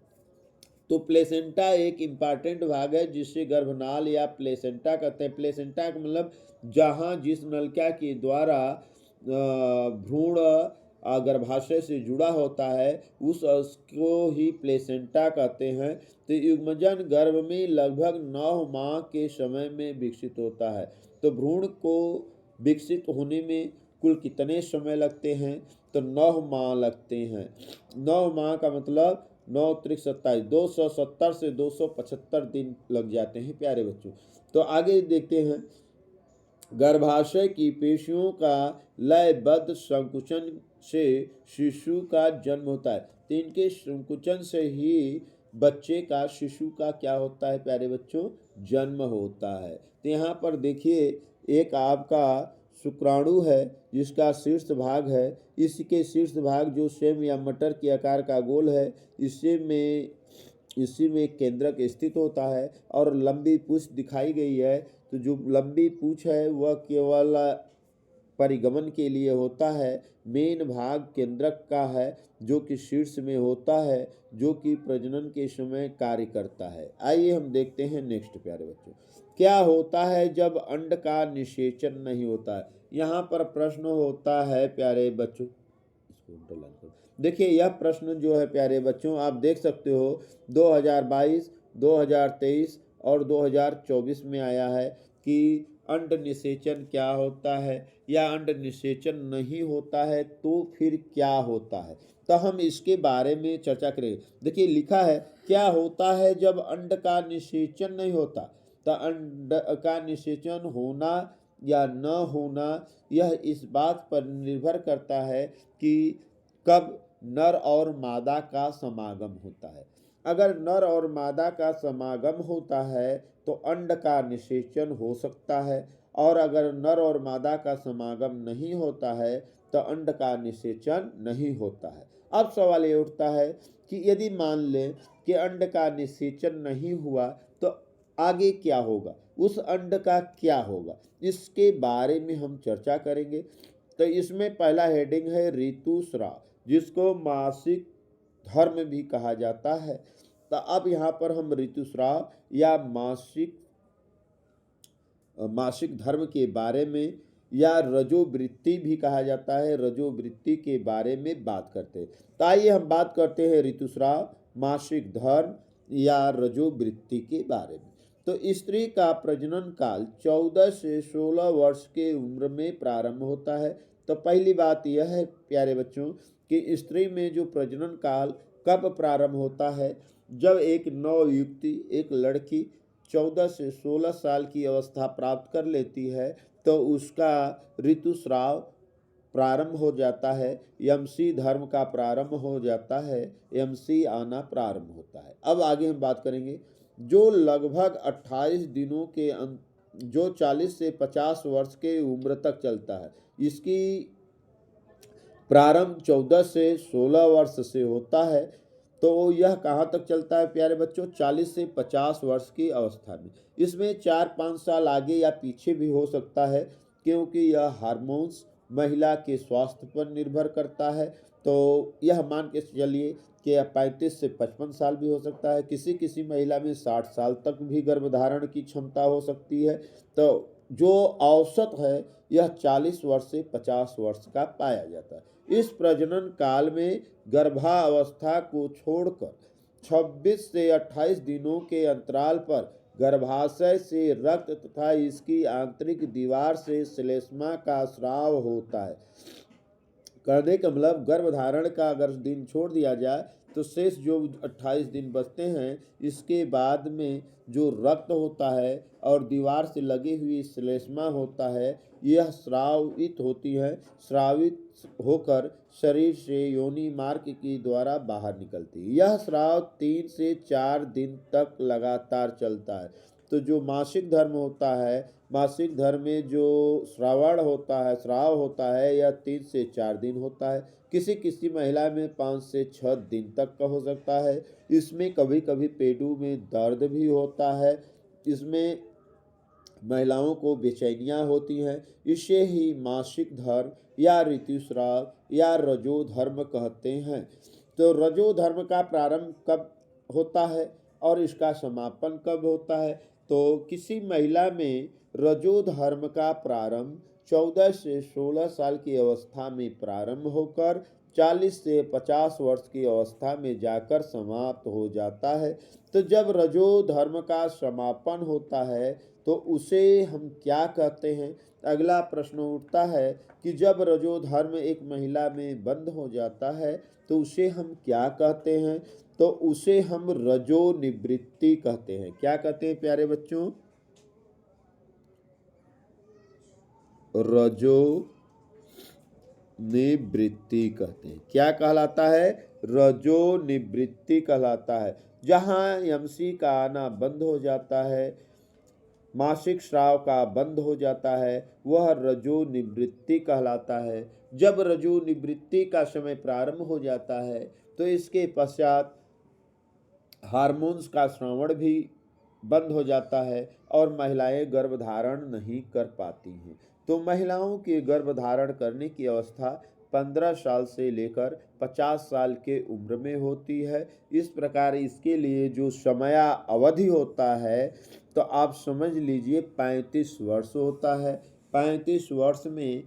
[SPEAKER 1] तो प्लेसेंटा एक इम्पॉर्टेंट भाग है जिसे गर्भनाल या प्लेसेंटा कहते हैं। प्लेसेंटा का मतलब जहाँ जिस नलिका के द्वारा भ्रूण गर्भाशय से जुड़ा होता है उसको ही प्लेसेंटा कहते हैं। तो युग्मजन गर्भ में लगभग 9 माह के समय में विकसित होता है। तो भ्रूण को विकसित होने में कुल कितने समय लगते हैं? तो 9 माह लगते हैं। 9 माह का मतलब 9 त्रिक 27, 270 से 275 दिन लग जाते हैं प्यारे बच्चों। तो आगे देखते हैं। गर्भाशय की पेशियों का लयबद्ध संकुचन से शिशु का जन्म होता है। तो इनके संकुचन से ही बच्चे का, शिशु का क्या होता है प्यारे बच्चों? जन्म होता है। तो यहाँ पर देखिए एक आपका शुक्राणु है जिसका शीर्ष भाग है। इसके शीर्ष भाग जो सेम या मटर के आकार का गोल है, इसी में केंद्रक स्थित होता है और लंबी पूंछ दिखाई गई है। तो जो लंबी पूंछ है वह केवल परिगमन के लिए होता है। मेन भाग केंद्रक का है जो कि शीर्ष में होता है, जो कि प्रजनन के समय कार्य करता है। आइए हम देखते हैं नेक्स्ट प्यारे बच्चों। क्या होता है जब अंड का निषेचन नहीं होता है? यहाँ पर प्रश्न होता है प्यारे बच्चों, इसको अंडरलाइन करो। देखिए यह प्रश्न जो है प्यारे बच्चों आप देख सकते हो 2022, 2023 और 2024 में आया है कि अंड निषेचन क्या होता है या अंड निषेचन नहीं होता है तो फिर क्या होता है। तो हम इसके बारे में चर्चा करेंगे। देखिए लिखा है क्या होता है जब अंड का निषेचन नहीं होता। तो अंड का निषेचन होना या न होना यह इस बात पर निर्भर करता है कि कब नर और मादा का समागम होता है। अगर नर और मादा का समागम होता है तो अंड का निषेचन हो सकता है, और अगर नर और मादा का समागम नहीं होता है तो अंड का निषेचन नहीं होता है। अब सवाल ये उठता है कि यदि मान लें कि अंड का निषेचन नहीं हुआ तो आगे क्या होगा, उस अंड का क्या होगा, इसके बारे में हम चर्चा करेंगे। तो इसमें पहला हेडिंग है ऋतुस्राव, जिसको मासिक धर्म भी कहा जाता है। तो अब यहाँ पर हम ऋतुस्राव या मासिक धर्म के बारे में, या रजोवृत्ति भी कहा जाता है, रजोवृत्ति के बारे में बात करते हैं। तो आइए हम बात करते हैं ऋतुस्राव, मासिक धर्म या रजोवृत्ति के बारे में। तो स्त्री का प्रजनन काल 14 से 16 वर्ष के उम्र में प्रारंभ होता है। तो पहली बात यह है प्यारे बच्चों कि स्त्री में जो प्रजनन काल कब प्रारंभ होता है, जब एक नवयुवती, एक लड़की 14 से 16 साल की अवस्था प्राप्त कर लेती है तो उसका ऋतुस्राव प्रारंभ हो जाता है, यमसी धर्म का प्रारंभ हो जाता है, यमसी आना प्रारंभ होता है। अब आगे हम बात करेंगे जो लगभग 28 दिनों के जो 40 से 50 वर्ष के उम्र तक चलता है। इसकी प्रारंभ 14 से 16 वर्ष से होता है। तो यह कहाँ तक चलता है प्यारे बच्चों, 40 से 50 वर्ष की अवस्था में। इसमें 4-5 साल आगे या पीछे भी हो सकता है, क्योंकि यह हार्मोन्स महिला के स्वास्थ्य पर निर्भर करता है। तो यह मान के चलिए कि यह 35 से 55 साल भी हो सकता है। किसी किसी महिला में 60 साल तक भी गर्भधारण की क्षमता हो सकती है। तो जो औसत है यह 40 वर्ष से 50 वर्ष का पाया जाता है। इस प्रजनन काल में गर्भावस्था को छोड़कर 26 से 28 दिनों के अंतराल पर गर्भाशय से रक्त तथा इसकी आंतरिक दीवार से श्लेष्मा का स्राव होता है। कहने का मतलब गर्भधारण का अगर दिन छोड़ दिया जाए तो शेष जो 28 दिन बचते हैं, इसके बाद में जो रक्त होता है और दीवार से लगी हुई श्लेष्मा होता है, यह स्रावित होती है। स्रावित होकर शरीर से योनि मार्ग के द्वारा बाहर निकलती है। यह स्राव 3 से 4 दिन तक लगातार चलता है। तो जो मासिक धर्म होता है, मासिक धर्म में जो श्रावण होता है, स्राव होता है, यह 3 से 4 दिन होता है। किसी किसी महिला में 5 से 6 दिन तक का हो सकता है। इसमें कभी कभी पेटू में दर्द भी होता है। इसमें महिलाओं को बेचैनियाँ होती हैं। इसे ही मासिक धर्म या ऋतुस्राव या रजो धर्म कहते हैं। तो रजो धर्म का प्रारंभ कब होता है और इसका समापन कब होता है? तो किसी महिला में रजो धर्म का प्रारंभ 14 से 16 साल की अवस्था में प्रारंभ होकर 40 से 50 वर्ष की अवस्था में जाकर समाप्त हो जाता है। तो जब रजो धर्म का समापन होता है तो उसे हम क्या कहते हैं? अगला प्रश्न उठता है कि जब रजो धर्म एक महिला में बंद हो जाता है तो उसे हम क्या कहते हैं? तो उसे हम रजो निवृत्ति कहते हैं। क्या कहते हैं प्यारे बच्चों? रजो निवृत्ति कहते हैं। क्या कहलाता है? रजो निवृत्ति कहलाता है। जहाँ यमसी का आना बंद हो जाता है, मासिक स्राव का बंद हो जाता है, वह रजो निवृत्ति कहलाता है। जब रजो निवृत्ति का समय प्रारंभ हो जाता है तो इसके पश्चात हार्मोन्स का श्रवण भी बंद हो जाता है और महिलाएं गर्भधारण नहीं कर पाती हैं। तो महिलाओं के गर्भधारण करने की अवस्था 15 साल से लेकर 50 साल के उम्र में होती है। इस प्रकार इसके लिए जो समय अवधि होता है तो आप समझ लीजिए 35 वर्ष होता है। 35 वर्ष में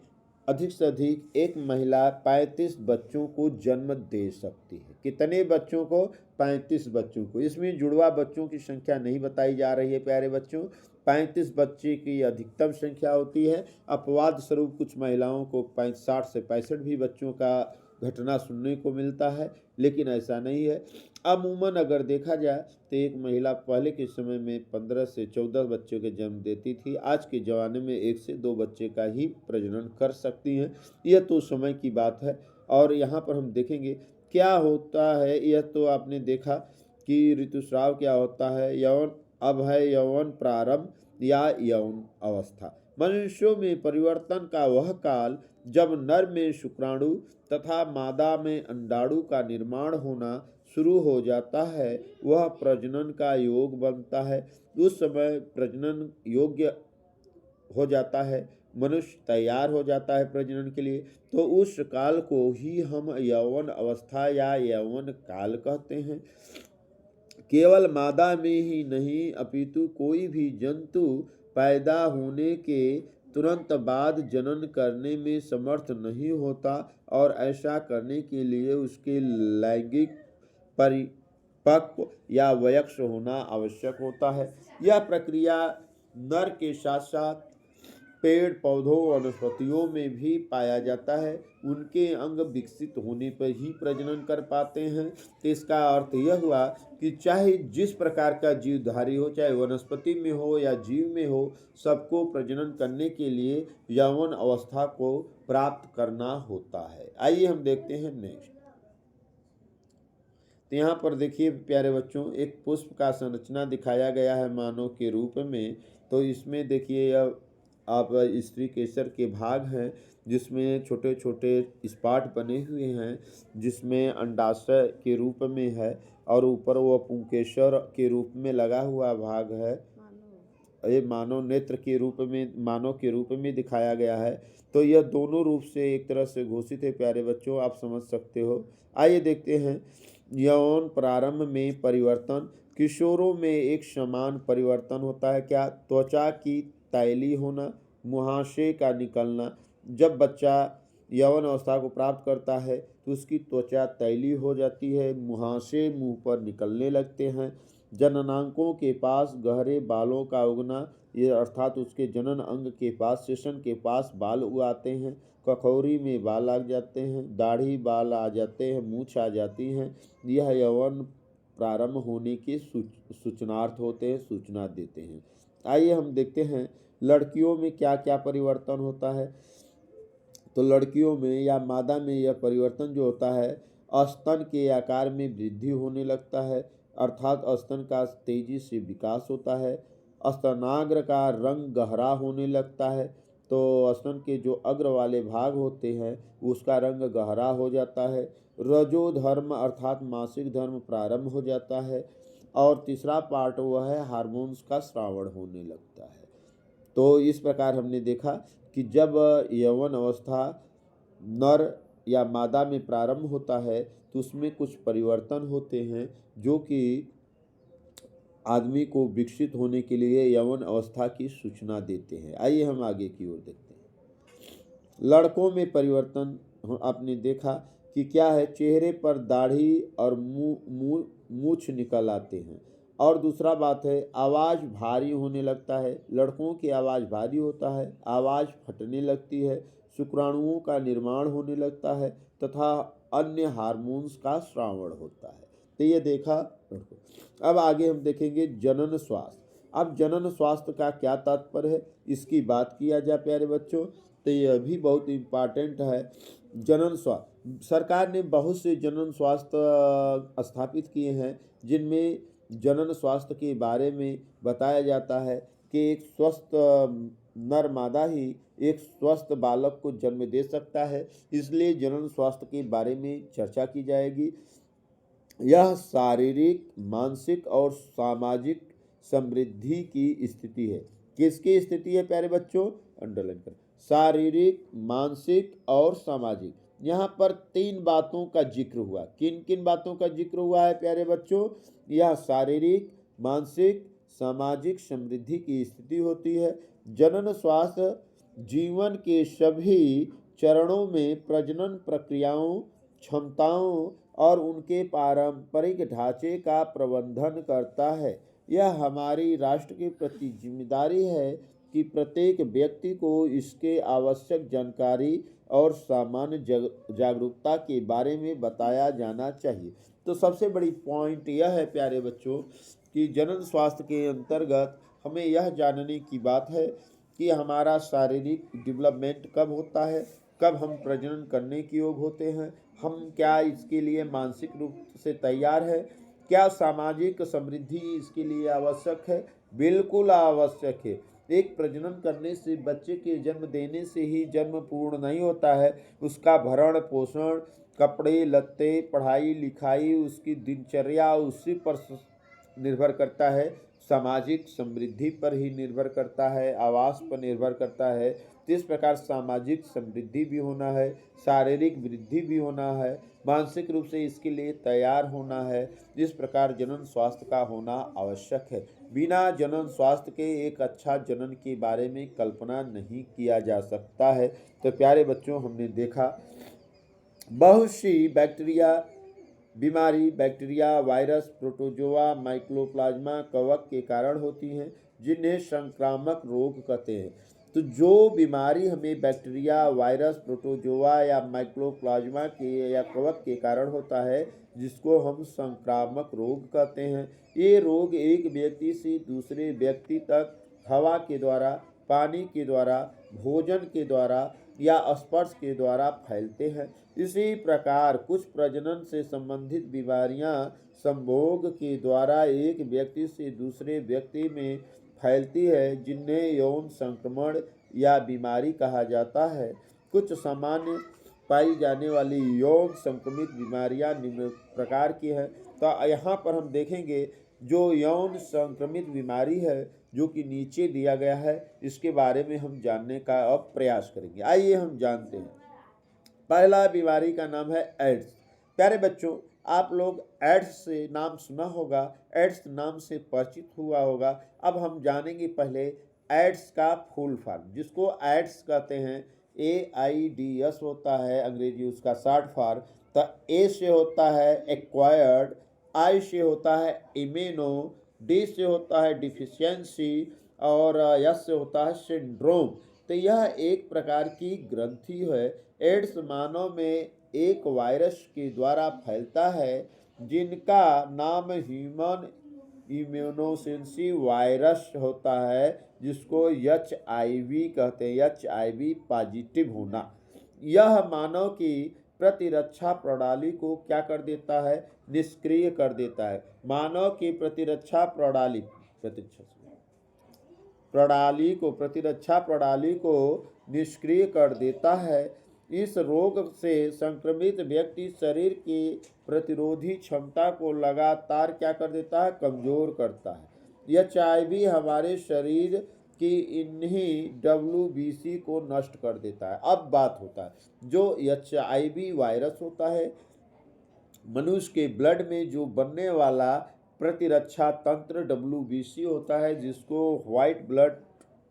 [SPEAKER 1] अधिक से अधिक एक महिला 35 बच्चों को जन्म दे सकती है। कितने बच्चों को? 35 बच्चों को। इसमें जुड़वा बच्चों की संख्या नहीं बताई जा रही है प्यारे बच्चों। 35 बच्चे की अधिकतम संख्या होती है। अपवाद स्वरूप कुछ महिलाओं को 60 से 65 भी बच्चों का घटना सुनने को मिलता है, लेकिन ऐसा नहीं है। अमूमन अगर देखा जाए तो एक महिला पहले के समय में 15 से 14 बच्चों के जन्म देती थी। आज के ज़माने में 1 से 2 बच्चे का ही प्रजनन कर सकती हैं। यह तो समय की बात है। और यहाँ पर हम देखेंगे क्या होता है। यह तो आपने देखा कि ऋतुस्राव क्या होता है। यौन अब है यौवन प्रारंभ या यौन अवस्था, मनुष्यों में परिवर्तन का वह काल जब नर में शुक्राणु तथा मादा में अंडाणु का निर्माण होना शुरू हो जाता है, वह प्रजनन का योग बनता है। उस समय प्रजनन योग्य हो जाता है, मनुष्य तैयार हो जाता है प्रजनन के लिए, तो उस काल को ही हम यौवन अवस्था या यौवन काल कहते हैं। केवल मादा में ही नहीं अपितु कोई भी जंतु पैदा होने के तुरंत बाद जनन करने में समर्थ नहीं होता और ऐसा करने के लिए उसके लैंगिक परिपक्व या वयस्क होना आवश्यक होता है। यह प्रक्रिया नर के साथ साथ पेड़ पौधों वनस्पतियों में भी पाया जाता है। उनके अंग विकसित होने पर ही प्रजनन कर पाते हैं। तो इसका अर्थ यह हुआ कि चाहे जिस प्रकार का जीवधारी हो, चाहे वनस्पति में हो या जीव में हो, सबको प्रजनन करने के लिए यौवन अवस्था को प्राप्त करना होता है। आइए हम देखते हैं नेक्स्ट। तो यहाँ पर देखिए प्यारे बच्चों, एक पुष्प का संरचना दिखाया गया है मानव के रूप में। तो इसमें देखिए यह आप स्त्री केसर के भाग हैं, जिसमें छोटे छोटे स्पॉट बने हुए हैं, जिसमें अंडाशय के रूप में है और ऊपर वो पुंकेसर के रूप में लगा हुआ भाग है। ये मानव नेत्र के रूप में, मानव के रूप में दिखाया गया है। तो यह दोनों रूप से एक तरह से घोषित है प्यारे बच्चों, आप समझ सकते हो। आइए देखते हैं यौन प्रारंभ में परिवर्तन। किशोरों में एक समान परिवर्तन होता है। क्या? त्वचा की तैली होना, मुहासे का निकलना। जब बच्चा यौवन अवस्था को प्राप्त करता है तो उसकी त्वचा तैली हो जाती है, मुहासे मुंह पर निकलने लगते हैं। जननांगों के पास गहरे बालों का उगना, ये अर्थात उसके जनन अंग के पास, सेशन के पास बाल उगाते हैं। कखौरी में बाल आ जाते हैं, दाढ़ी बाल आ जाते हैं, मूछ आ जाती हैं। यह यौवन प्रारंभ होने के सूचनार्थ होते हैं, सूचना देते हैं। आइए हम देखते हैं लड़कियों में क्या क्या परिवर्तन होता है। तो लड़कियों में या मादा में यह परिवर्तन जो होता है, स्तन के आकार में वृद्धि होने लगता है, अर्थात स्तन का तेजी से विकास होता है। स्तनाग्र का रंग गहरा होने लगता है। तो स्तन के जो अग्र वाले भाग होते हैं उसका रंग गहरा हो जाता है। रजोधर्म अर्थात मासिक धर्म प्रारंभ हो जाता है। और तीसरा पार्ट वह है हार्मोन्स का श्रावण होने लगता है। तो इस प्रकार हमने देखा कि जब यौवन अवस्था नर या मादा में प्रारंभ होता है तो उसमें कुछ परिवर्तन होते हैं जो कि आदमी को विकसित होने के लिए यौवन अवस्था की सूचना देते हैं। आइए हम आगे की ओर देखते हैं। लड़कों में परिवर्तन आपने देखा कि क्या है, चेहरे पर दाढ़ी और मूछ निकल आते हैं। और दूसरा बात है, आवाज़ भारी होने लगता है। लड़कों की आवाज़ भारी होता है, आवाज़ फटने लगती है, शुक्राणुओं का निर्माण होने लगता है तथा अन्य हार्मोन्स का स्रावण होता है। तो ये देखा। अब आगे हम देखेंगे जनन स्वास्थ्य। अब जनन स्वास्थ्य का क्या तात्पर्य है, इसकी बात किया जाए प्यारे बच्चों, तो यह भी बहुत इम्पॉर्टेंट है। जनन स्वास्थ्य, सरकार ने बहुत से जनन स्वास्थ्य स्थापित किए हैं, जिनमें जनन स्वास्थ्य के बारे में बताया जाता है कि एक स्वस्थ नर मादा ही एक स्वस्थ बालक को जन्म दे सकता है। इसलिए जनन स्वास्थ्य के बारे में चर्चा की जाएगी। यह शारीरिक, मानसिक और सामाजिक समृद्धि की स्थिति है। किसकी स्थिति है प्यारे बच्चों? अंडरलाइन करें। शारीरिक, मानसिक और सामाजिक। यहाँ पर 3 बातों का जिक्र हुआ। किन किन बातों का जिक्र हुआ है प्यारे बच्चों? यह शारीरिक, मानसिक, सामाजिक समृद्धि की स्थिति होती है। जनन स्वास्थ्य जीवन के सभी चरणों में प्रजनन प्रक्रियाओं, क्षमताओं और उनके पारंपरिक ढांचे का प्रबंधन करता है। यह हमारी राष्ट्र के प्रति जिम्मेदारी है कि प्रत्येक व्यक्ति को इसके आवश्यक जानकारी और सामान्य जागरूकता के बारे में बताया जाना चाहिए। तो सबसे बड़ी पॉइंट यह है प्यारे बच्चों कि जनन स्वास्थ्य के अंतर्गत हमें यह जानने की बात है कि हमारा शारीरिक डेवलपमेंट कब होता है, कब हम प्रजनन करने के योग होते हैं, हम क्या इसके लिए मानसिक रूप से तैयार है, क्या सामाजिक समृद्धि इसके लिए आवश्यक है? बिल्कुल आवश्यक है। एक प्रजनन करने से, बच्चे के जन्म देने से ही जन्म पूर्ण नहीं होता है। उसका भरण पोषण, कपड़े लत्ते, पढ़ाई लिखाई, उसकी दिनचर्या उसी पर निर्भर करता है। सामाजिक समृद्धि पर ही निर्भर करता है, आवास पर निर्भर करता है। तो इस प्रकार सामाजिक समृद्धि भी होना है, शारीरिक वृद्धि भी होना है, मानसिक रूप से इसके लिए तैयार होना है। इस प्रकार जनन स्वास्थ्य का होना आवश्यक है। बिना जनन स्वास्थ्य के एक अच्छा जनन के बारे में कल्पना नहीं किया जा सकता है। तो प्यारे बच्चों, हमने देखा बहुत सी बैक्टीरिया, वायरस, प्रोटोजोआ, माइक्रोप्लाज्मा कवक के कारण होती हैं, जिन्हें संक्रामक रोग कहते हैं। तो जो बीमारी हमें बैक्टीरिया, वायरस, प्रोटोजोआ या माइक्रोप्लाज्मा के या कवक के कारण होता है, जिसको हम संक्रामक रोग कहते हैं। ये रोग एक व्यक्ति से दूसरे व्यक्ति तक हवा के द्वारा, पानी के द्वारा, भोजन के द्वारा या स्पर्श के द्वारा फैलते हैं। इसी प्रकार कुछ प्रजनन से संबंधित बीमारियां संभोग के द्वारा एक व्यक्ति से दूसरे व्यक्ति में फैलती है, जिन्हें यौन संक्रमण या बीमारी कहा जाता है। कुछ सामान्य पाई जाने वाली यौन संक्रमित बीमारियां निम्न प्रकार की हैं। तो यहाँ पर हम देखेंगे जो यौन संक्रमित बीमारी है, जो कि नीचे दिया गया है, इसके बारे में हम जानने का अब प्रयास करेंगे। आइए हम जानते हैं। पहला बीमारी का नाम है एड्स। प्यारे बच्चों, आप लोग एड्स से नाम सुना होगा, एड्स नाम से परिचित हुआ होगा। अब हम जानेंगे पहले एड्स का फुल फॉर्म, जिसको एड्स कहते हैं। AIDS होता है अंग्रेजी उसका शॉर्ट फॉर्म। तो ए से होता है एक्वायर्ड, आई से होता है इम्यूनो, डी से होता है डिफिशियंसी और एस से होता है सिंड्रोम। तो यह एक प्रकार की ग्रंथि है। एड्स मानव में एक वायरस के द्वारा फैलता है, जिनका नाम ह्यूमन इम्यूनोसेंसी वायरस होता है, जिसको HIV कहते हैं, HIV पॉजिटिव होना। यह मानव की प्रतिरक्षा प्रणाली को क्या कर देता है? निष्क्रिय कर देता है। मानव की प्रतिरक्षा प्रणाली को निष्क्रिय कर देता है। इस रोग से संक्रमित व्यक्ति शरीर की प्रतिरोधी क्षमता को लगातार क्या कर देता है? कमजोर करता है। HIV हमारे शरीर की इन्हीं WBC को नष्ट कर देता है। अब बात होता है जो HIV वायरस होता है, मनुष्य के ब्लड में जो बनने वाला प्रतिरक्षा तंत्र WBC होता है, जिसको व्हाइट ब्लड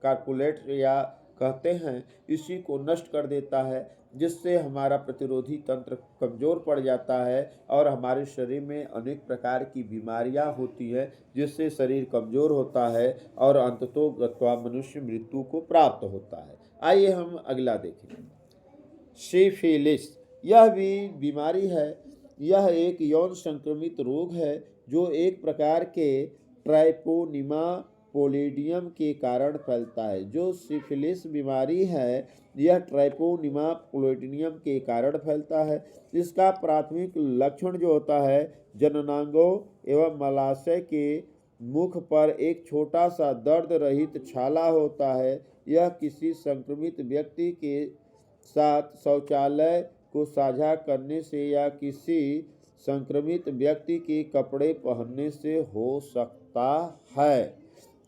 [SPEAKER 1] कार्कुलेट या कहते हैं, इसी को नष्ट कर देता है, जिससे हमारा प्रतिरोधी तंत्र कमज़ोर पड़ जाता है और हमारे शरीर में अनेक प्रकार की बीमारियां होती है, जिससे शरीर कमज़ोर होता है और अंततोगत्वा मनुष्य मृत्यु को प्राप्त होता है। आइए हम अगला देखें। सिफिलिस, यह भी बीमारी है। यह एक यौन संक्रमित रोग है जो एक प्रकार के ट्राइपोनिमा पोलिडियम के कारण फैलता है। जो सिफिलिस बीमारी है, यह ट्राइपोनिमा पोलिडियम के कारण फैलता है। इसका प्राथमिक लक्षण जो होता है, जननांगों एवं मलाशय के मुख पर एक छोटा सा दर्द रहित छाला होता है। यह किसी संक्रमित व्यक्ति के साथ शौचालय को साझा करने से या किसी संक्रमित व्यक्ति के कपड़े पहनने से हो सकता है।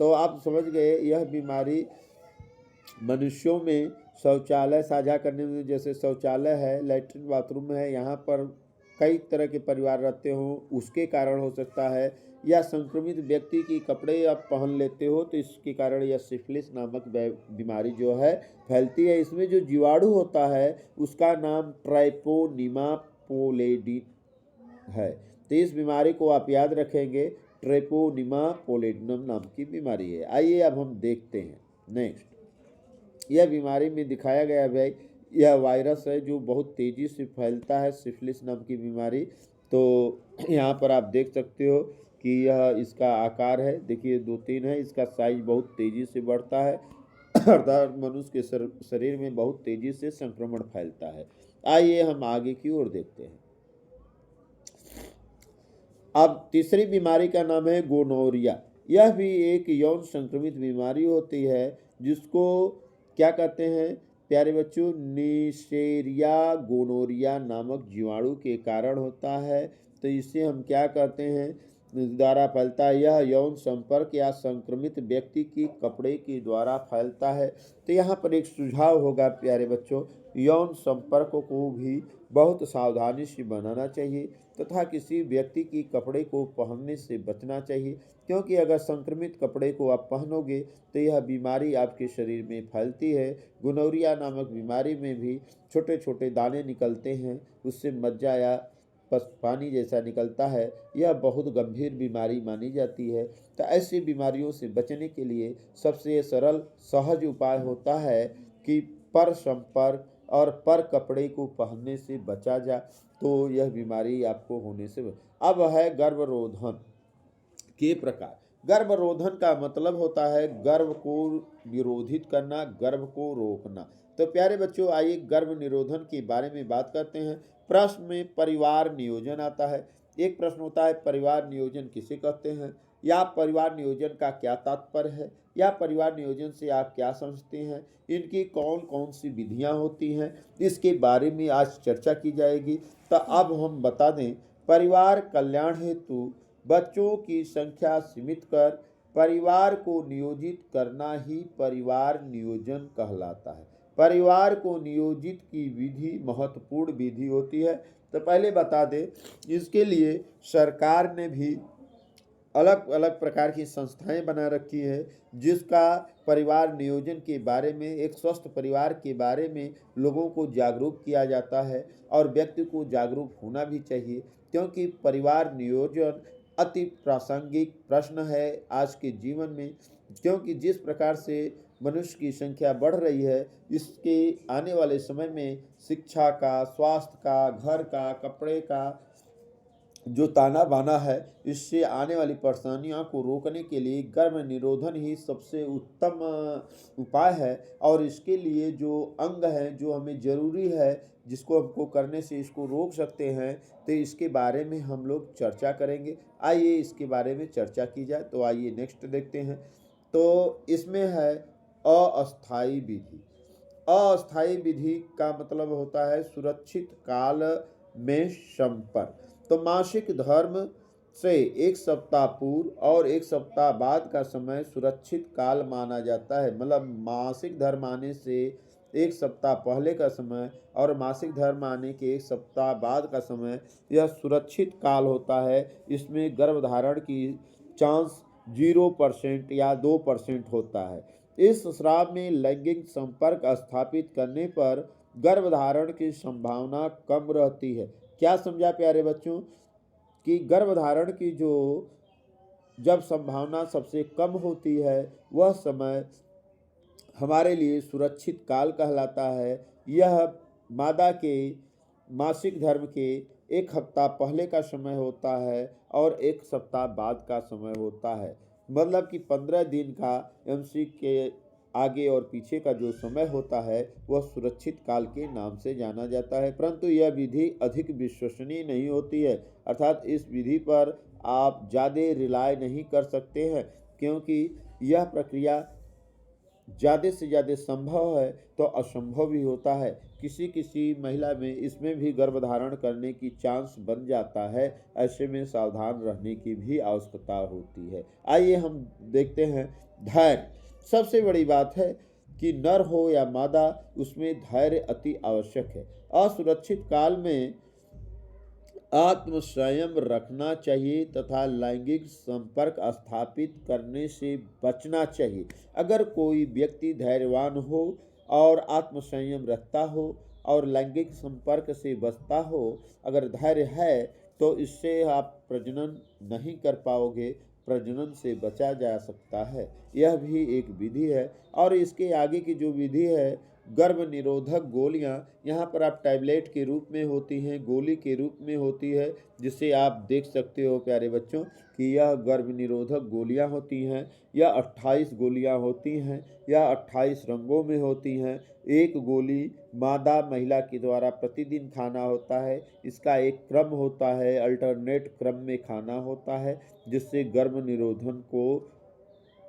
[SPEAKER 1] तो आप समझ गए, यह बीमारी मनुष्यों में शौचालय साझा करने में, जैसे शौचालय है, लैट्रिन बाथरूम है, यहाँ पर कई तरह के परिवार रहते हो, उसके कारण हो सकता है, या संक्रमित व्यक्ति की कपड़े आप पहन लेते हो, तो इसके कारण यह सिफिलिस नामक बीमारी जो है फैलती है। इसमें जो जीवाणु होता है उसका नाम ट्राइपोनिमा पोलिडियम है। तो इस बीमारी को आप याद रखेंगे, ट्राइपोनिमा पोलिडियम नाम की बीमारी है। आइए अब हम देखते हैं नेक्स्ट। यह बीमारी में दिखाया गया है, यह वायरस है जो बहुत तेज़ी से फैलता है, सिफिलिस नाम की बीमारी। तो यहाँ पर आप देख सकते हो कि यह इसका आकार है, देखिए 2-3 है, इसका साइज बहुत तेज़ी से बढ़ता है अर्थात मनुष्य के शरीर में बहुत तेज़ी से संक्रमण फैलता है। आइए हम आगे की ओर देखते हैं। अब तीसरी बीमारी का नाम है गोनोरिया। यह भी एक यौन संक्रमित बीमारी होती है, जिसको क्या कहते हैं प्यारे बच्चों, निसेरिया गोनोरिया नामक जीवाणु के कारण होता है। तो इसे हम क्या कहते हैं, द्वारा फैलता है। यह यौन संपर्क या संक्रमित व्यक्ति की कपड़े के द्वारा फैलता है। तो यहाँ पर एक सुझाव होगा प्यारे बच्चों, यौन संपर्क को भी बहुत सावधानी से बनाना चाहिए तथा किसी व्यक्ति की कपड़े को पहनने से बचना चाहिए, क्योंकि अगर संक्रमित कपड़े को आप पहनोगे तो यह बीमारी आपके शरीर में फैलती है। गोनोरिया नामक बीमारी में भी छोटे छोटे दाने निकलते हैं, उससे मज्जा या पानी जैसा निकलता है। यह बहुत गंभीर बीमारी मानी जाती है। तो ऐसी बीमारियों से बचने के लिए सबसे सरल सहज उपाय होता है कि पर संपर्क और पर कपड़े को पहनने से बचा जाए, तो यह बीमारी आपको होने से अब है गर्भरोधन के प्रकार। गर्भरोधन का मतलब होता है गर्भ को निरोधित करना, गर्भ को रोकना। तो प्यारे बच्चों, आइए गर्भ निरोधन के बारे में बात करते हैं। प्रश्न में परिवार नियोजन आता है। एक प्रश्न होता है परिवार नियोजन किसे कहते हैं, या परिवार नियोजन का क्या तात्पर्य है, या परिवार नियोजन से आप क्या समझते हैं, इनकी कौन कौन सी विधियां होती हैं, इसके बारे में आज चर्चा की जाएगी। तो अब हम बता दें, परिवार कल्याण हेतु बच्चों की संख्या सीमित कर परिवार को नियोजित करना ही परिवार नियोजन कहलाता है। परिवार को नियोजित की विधि महत्वपूर्ण विधि होती है। तो पहले बता दें, इसके लिए सरकार ने भी अलग अलग प्रकार की संस्थाएं बना रखी है, जिसका परिवार नियोजन के बारे में, एक स्वस्थ परिवार के बारे में लोगों को जागरूक किया जाता है, और व्यक्ति को जागरूक होना भी चाहिए, क्योंकि परिवार नियोजन अति प्रासंगिक प्रश्न है आज के जीवन में। क्योंकि जिस प्रकार से मनुष्य की संख्या बढ़ रही है, इसके आने वाले समय में शिक्षा का, स्वास्थ्य का, घर का, कपड़े का जो ताना बाना है, इससे आने वाली परेशानियों को रोकने के लिए गर्भ निरोधन ही सबसे उत्तम उपाय है। और इसके लिए जो अंग है, जो हमें ज़रूरी है, जिसको हमको करने से इसको रोक सकते हैं, तो इसके बारे में हम लोग चर्चा करेंगे। आइए इसके बारे में चर्चा की जाए। तो आइए नेक्स्ट देखते हैं। तो इसमें है अस्थायी विधि। अस्थायी विधि का मतलब होता है सुरक्षित काल में संपर्क। तो मासिक धर्म से एक सप्ताह पूर्व और एक सप्ताह बाद का समय सुरक्षित काल माना जाता है। मतलब मासिक धर्म आने से एक सप्ताह पहले का समय और मासिक धर्म आने के एक सप्ताह बाद का समय, यह सुरक्षित काल होता है। इसमें गर्भधारण की चांस 0% या 2% होता है। इस स्राव में लैंगिक संपर्क स्थापित करने पर गर्भधारण की संभावना कम रहती है। क्या समझा प्यारे बच्चों, कि गर्भधारण की जो जब संभावना सबसे कम होती है, वह समय हमारे लिए सुरक्षित काल कहलाता है। यह मादा के मासिक धर्म के एक हफ्ता पहले का समय होता है और एक सप्ताह बाद का समय होता है। मतलब कि 15 दिन का एमसी के आगे और पीछे का जो समय होता है, वह सुरक्षित काल के नाम से जाना जाता है। परंतु यह विधि अधिक विश्वसनीय नहीं होती है, अर्थात इस विधि पर आप ज़्यादा रिलाय नहीं कर सकते हैं, क्योंकि यह प्रक्रिया ज़्यादा से ज़्यादा संभव है तो असंभव भी होता है। किसी किसी महिला में इसमें भी गर्भधारण करने की चांस बन जाता है। ऐसे में सावधान रहने की भी आवश्यकता होती है। आइए हम देखते हैं धैर्य। सबसे बड़ी बात है कि नर हो या मादा, उसमें धैर्य अति आवश्यक है। असुरक्षित काल में आत्म संयम रखना चाहिए तथा लैंगिक संपर्क स्थापित करने से बचना चाहिए। अगर कोई व्यक्ति धैर्यवान हो और आत्म संयम रखता हो और लैंगिक संपर्क से बचता हो, अगर धैर्य है, तो इससे आप प्रजनन नहीं कर पाओगे, प्रजनन से बचा जा सकता है। यह भी एक विधि है। और इसके आगे की जो विधि है गर्भ निरोधक गोलियां यहाँ पर आप टैबलेट के रूप में होती हैं, गोली के रूप में होती है, जिसे आप देख सकते हो प्यारे बच्चों कि यह गर्भ निरोधक गोलियां होती हैं। यह 28 गोलियां होती हैं, यह 28 रंगों में होती हैं। एक गोली मादा महिला के द्वारा प्रतिदिन खाना होता है। इसका एक क्रम होता है, अल्टरनेट क्रम में खाना होता है, जिससे गर्भ निरोधन को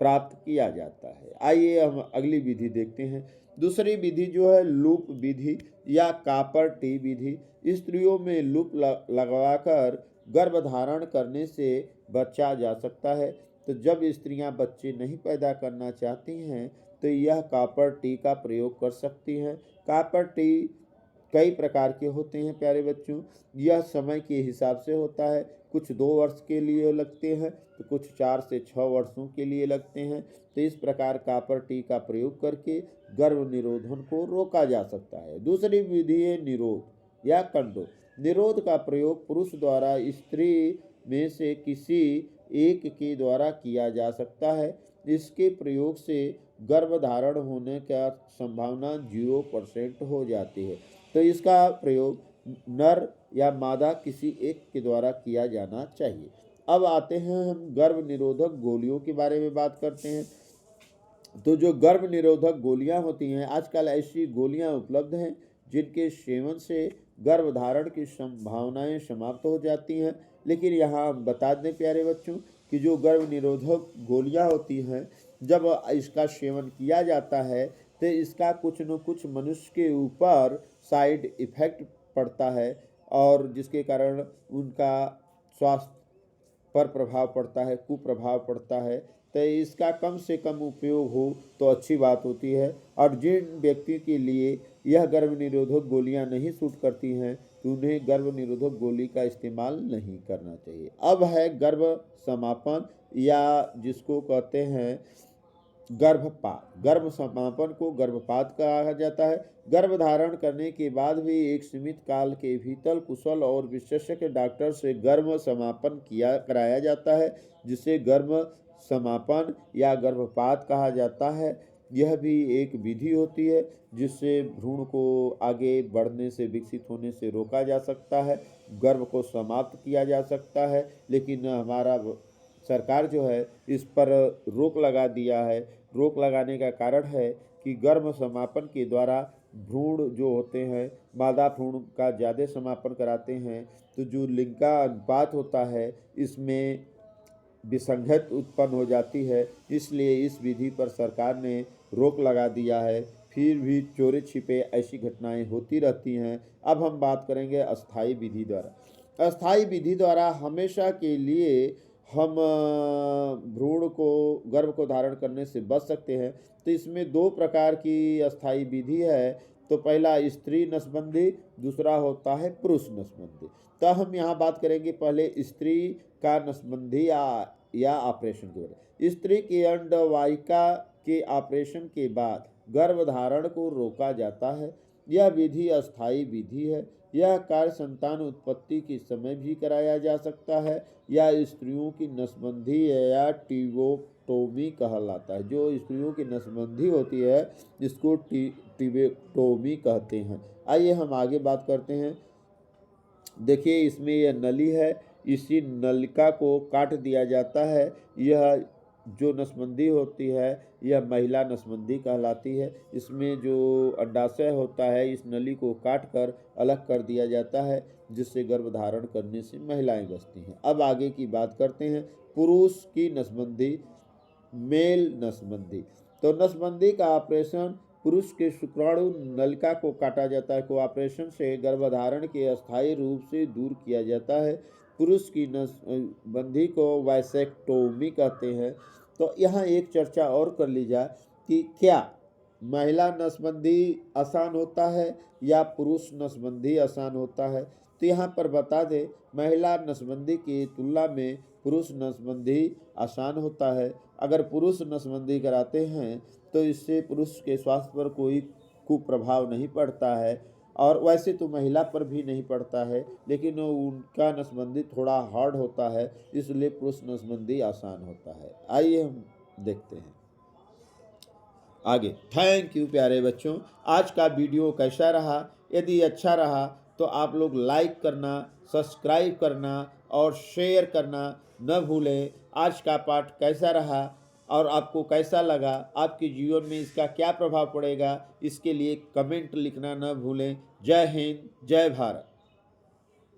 [SPEAKER 1] प्राप्त किया जाता है। आइए हम अगली विधि देखते हैं। दूसरी विधि जो है लूप विधि या कापर टी विधि। स्त्रियों में लूप लगवाकर गर्भ धारण करने से बचा जा सकता है। तो जब स्त्रियां बच्चे नहीं पैदा करना चाहती हैं तो यह कापर टी का प्रयोग कर सकती हैं। कापर टी कई प्रकार के होते हैं प्यारे बच्चों। यह समय के हिसाब से होता है, कुछ 2 वर्ष के लिए लगते हैं तो कुछ 4 से 6 वर्षों के लिए लगते हैं। तो इस प्रकार कापर टी का प्रयोग करके गर्भ निरोधन को रोका जा सकता है। दूसरी विधि है निरोध या कंडोम। निरोध का प्रयोग पुरुष द्वारा स्त्री में से किसी एक के द्वारा किया जा सकता है। इसके प्रयोग से गर्भधारण होने का संभावना 0% हो जाती है। तो इसका प्रयोग नर या मादा किसी एक के द्वारा किया जाना चाहिए। अब आते हैं हम गर्भ निरोधक गोलियों के बारे में बात करते हैं। तो जो गर्भ निरोधक गोलियां होती हैं, आजकल ऐसी गोलियां उपलब्ध हैं जिनके सेवन से गर्भधारण की संभावनाएं समाप्त हो जाती हैं। लेकिन यहाँ हम बता दें प्यारे बच्चों कि जो गर्भ निरोधक गोलियां होती हैं, जब इसका सेवन किया जाता है तो इसका कुछ न कुछ मनुष्य के ऊपर साइड इफ़ेक्ट पड़ता है और जिसके कारण उनका स्वास्थ्य पर प्रभाव पड़ता है, कुप्रभाव पड़ता है। तो इसका कम से कम उपयोग हो तो अच्छी बात होती है। और जिन व्यक्ति के लिए यह गर्भ निरोधक गोलियां नहीं सूट करती हैं तो उन्हें गर्भ निरोधक गोली का इस्तेमाल नहीं करना चाहिए। अब है गर्भ समापन या जिसको कहते हैं गर्भपात। गर्भ समापन को गर्भपात कहा जाता है। गर्भ धारण करने के बाद भी एक सीमित काल के भीतर कुशल और विशेषज्ञ डॉक्टर से गर्भ समापन कराया जाता है, जिसे गर्भ समापन या गर्भपात कहा जाता है। यह भी एक विधि होती है जिससे भ्रूण को आगे बढ़ने से, विकसित होने से रोका जा सकता है, गर्भ को समाप्त किया जा सकता है। लेकिन हमारा सरकार जो है इस पर रोक लगा दिया है। रोक लगाने का कारण है कि गर्भ समापन के द्वारा भ्रूण जो होते हैं, मादा भ्रूण का ज़्यादा समापन कराते हैं तो जो लिंग का अनुपात होता है इसमें विसंगत उत्पन्न हो जाती है। इसलिए इस विधि पर सरकार ने रोक लगा दिया है। फिर भी चोरी छिपे ऐसी घटनाएं होती रहती हैं। अब हम बात करेंगे अस्थाई विधि द्वारा। अस्थाई विधि द्वारा हमेशा के लिए हम भ्रूण को, गर्भ को धारण करने से बच सकते हैं। तो इसमें 2 प्रकार की अस्थाई विधि है। तो पहला स्त्री नसबंदी, दूसरा होता है पुरुष नसबंदी। तो हम यहाँ बात करेंगे पहले स्त्री का नसबंदी या ऑपरेशन के बारे में। स्त्री के अंडवाहिका के ऑपरेशन के बाद गर्भधारण को रोका जाता है। यह विधि अस्थाई विधि है। यह कार्य संतान उत्पत्ति के समय भी कराया जा सकता है या स्त्रियों की नसबंदी या टिबेक्टोमी कहलाता है। जो स्त्रियों की नसबंदी होती है इसको टिबेक्टोमी कहते हैं। आइए हम आगे बात करते हैं। देखिए इसमें यह नली है, इसी नलिका को काट दिया जाता है। यह जो नसबंदी होती है यह महिला नसबंदी कहलाती है। इसमें जो अंडाशय होता है इस नली को काट कर अलग कर दिया जाता है, जिससे गर्भधारण करने से महिलाएं बचती हैं। अब आगे की बात करते हैं पुरुष की नसबंदी, मेल नसबंदी। तो नसबंदी का ऑपरेशन पुरुष के शुक्राणु नलिका को काटा जाता है। को ऑपरेशन से गर्भधारण के अस्थायी रूप से दूर किया जाता है। पुरुष की नसबंदी को वाइसेक्टोमी कहते हैं। तो यहाँ एक चर्चा और कर ली जाए कि क्या महिला नसबंदी आसान होता है या पुरुष नसबंदी आसान होता है। तो यहाँ पर बता दें महिला नसबंदी की तुलना में पुरुष नसबंदी आसान होता है। अगर पुरुष नसबंदी कराते हैं तो इससे पुरुष के स्वास्थ्य पर कोई कुप्रभाव नहीं पड़ता है और वैसे तो महिला पर भी नहीं पड़ता है, लेकिन उनका नसबंदी थोड़ा हार्ड होता है, इसलिए पुरुष नसबंदी आसान होता है। आइए हम देखते हैं। आगे। थैंक यू प्यारे बच्चों। आज का वीडियो कैसा रहा? यदि अच्छा रहा तो आप लोग लाइक करना, सब्सक्राइब करना और शेयर करना न भूलें। आज का पाठ कैसा रहा और आपको कैसा लगा, आपके जीवन में इसका क्या प्रभाव पड़ेगा, इसके लिए कमेंट लिखना न भूलें। जय हिंद, जय भारत।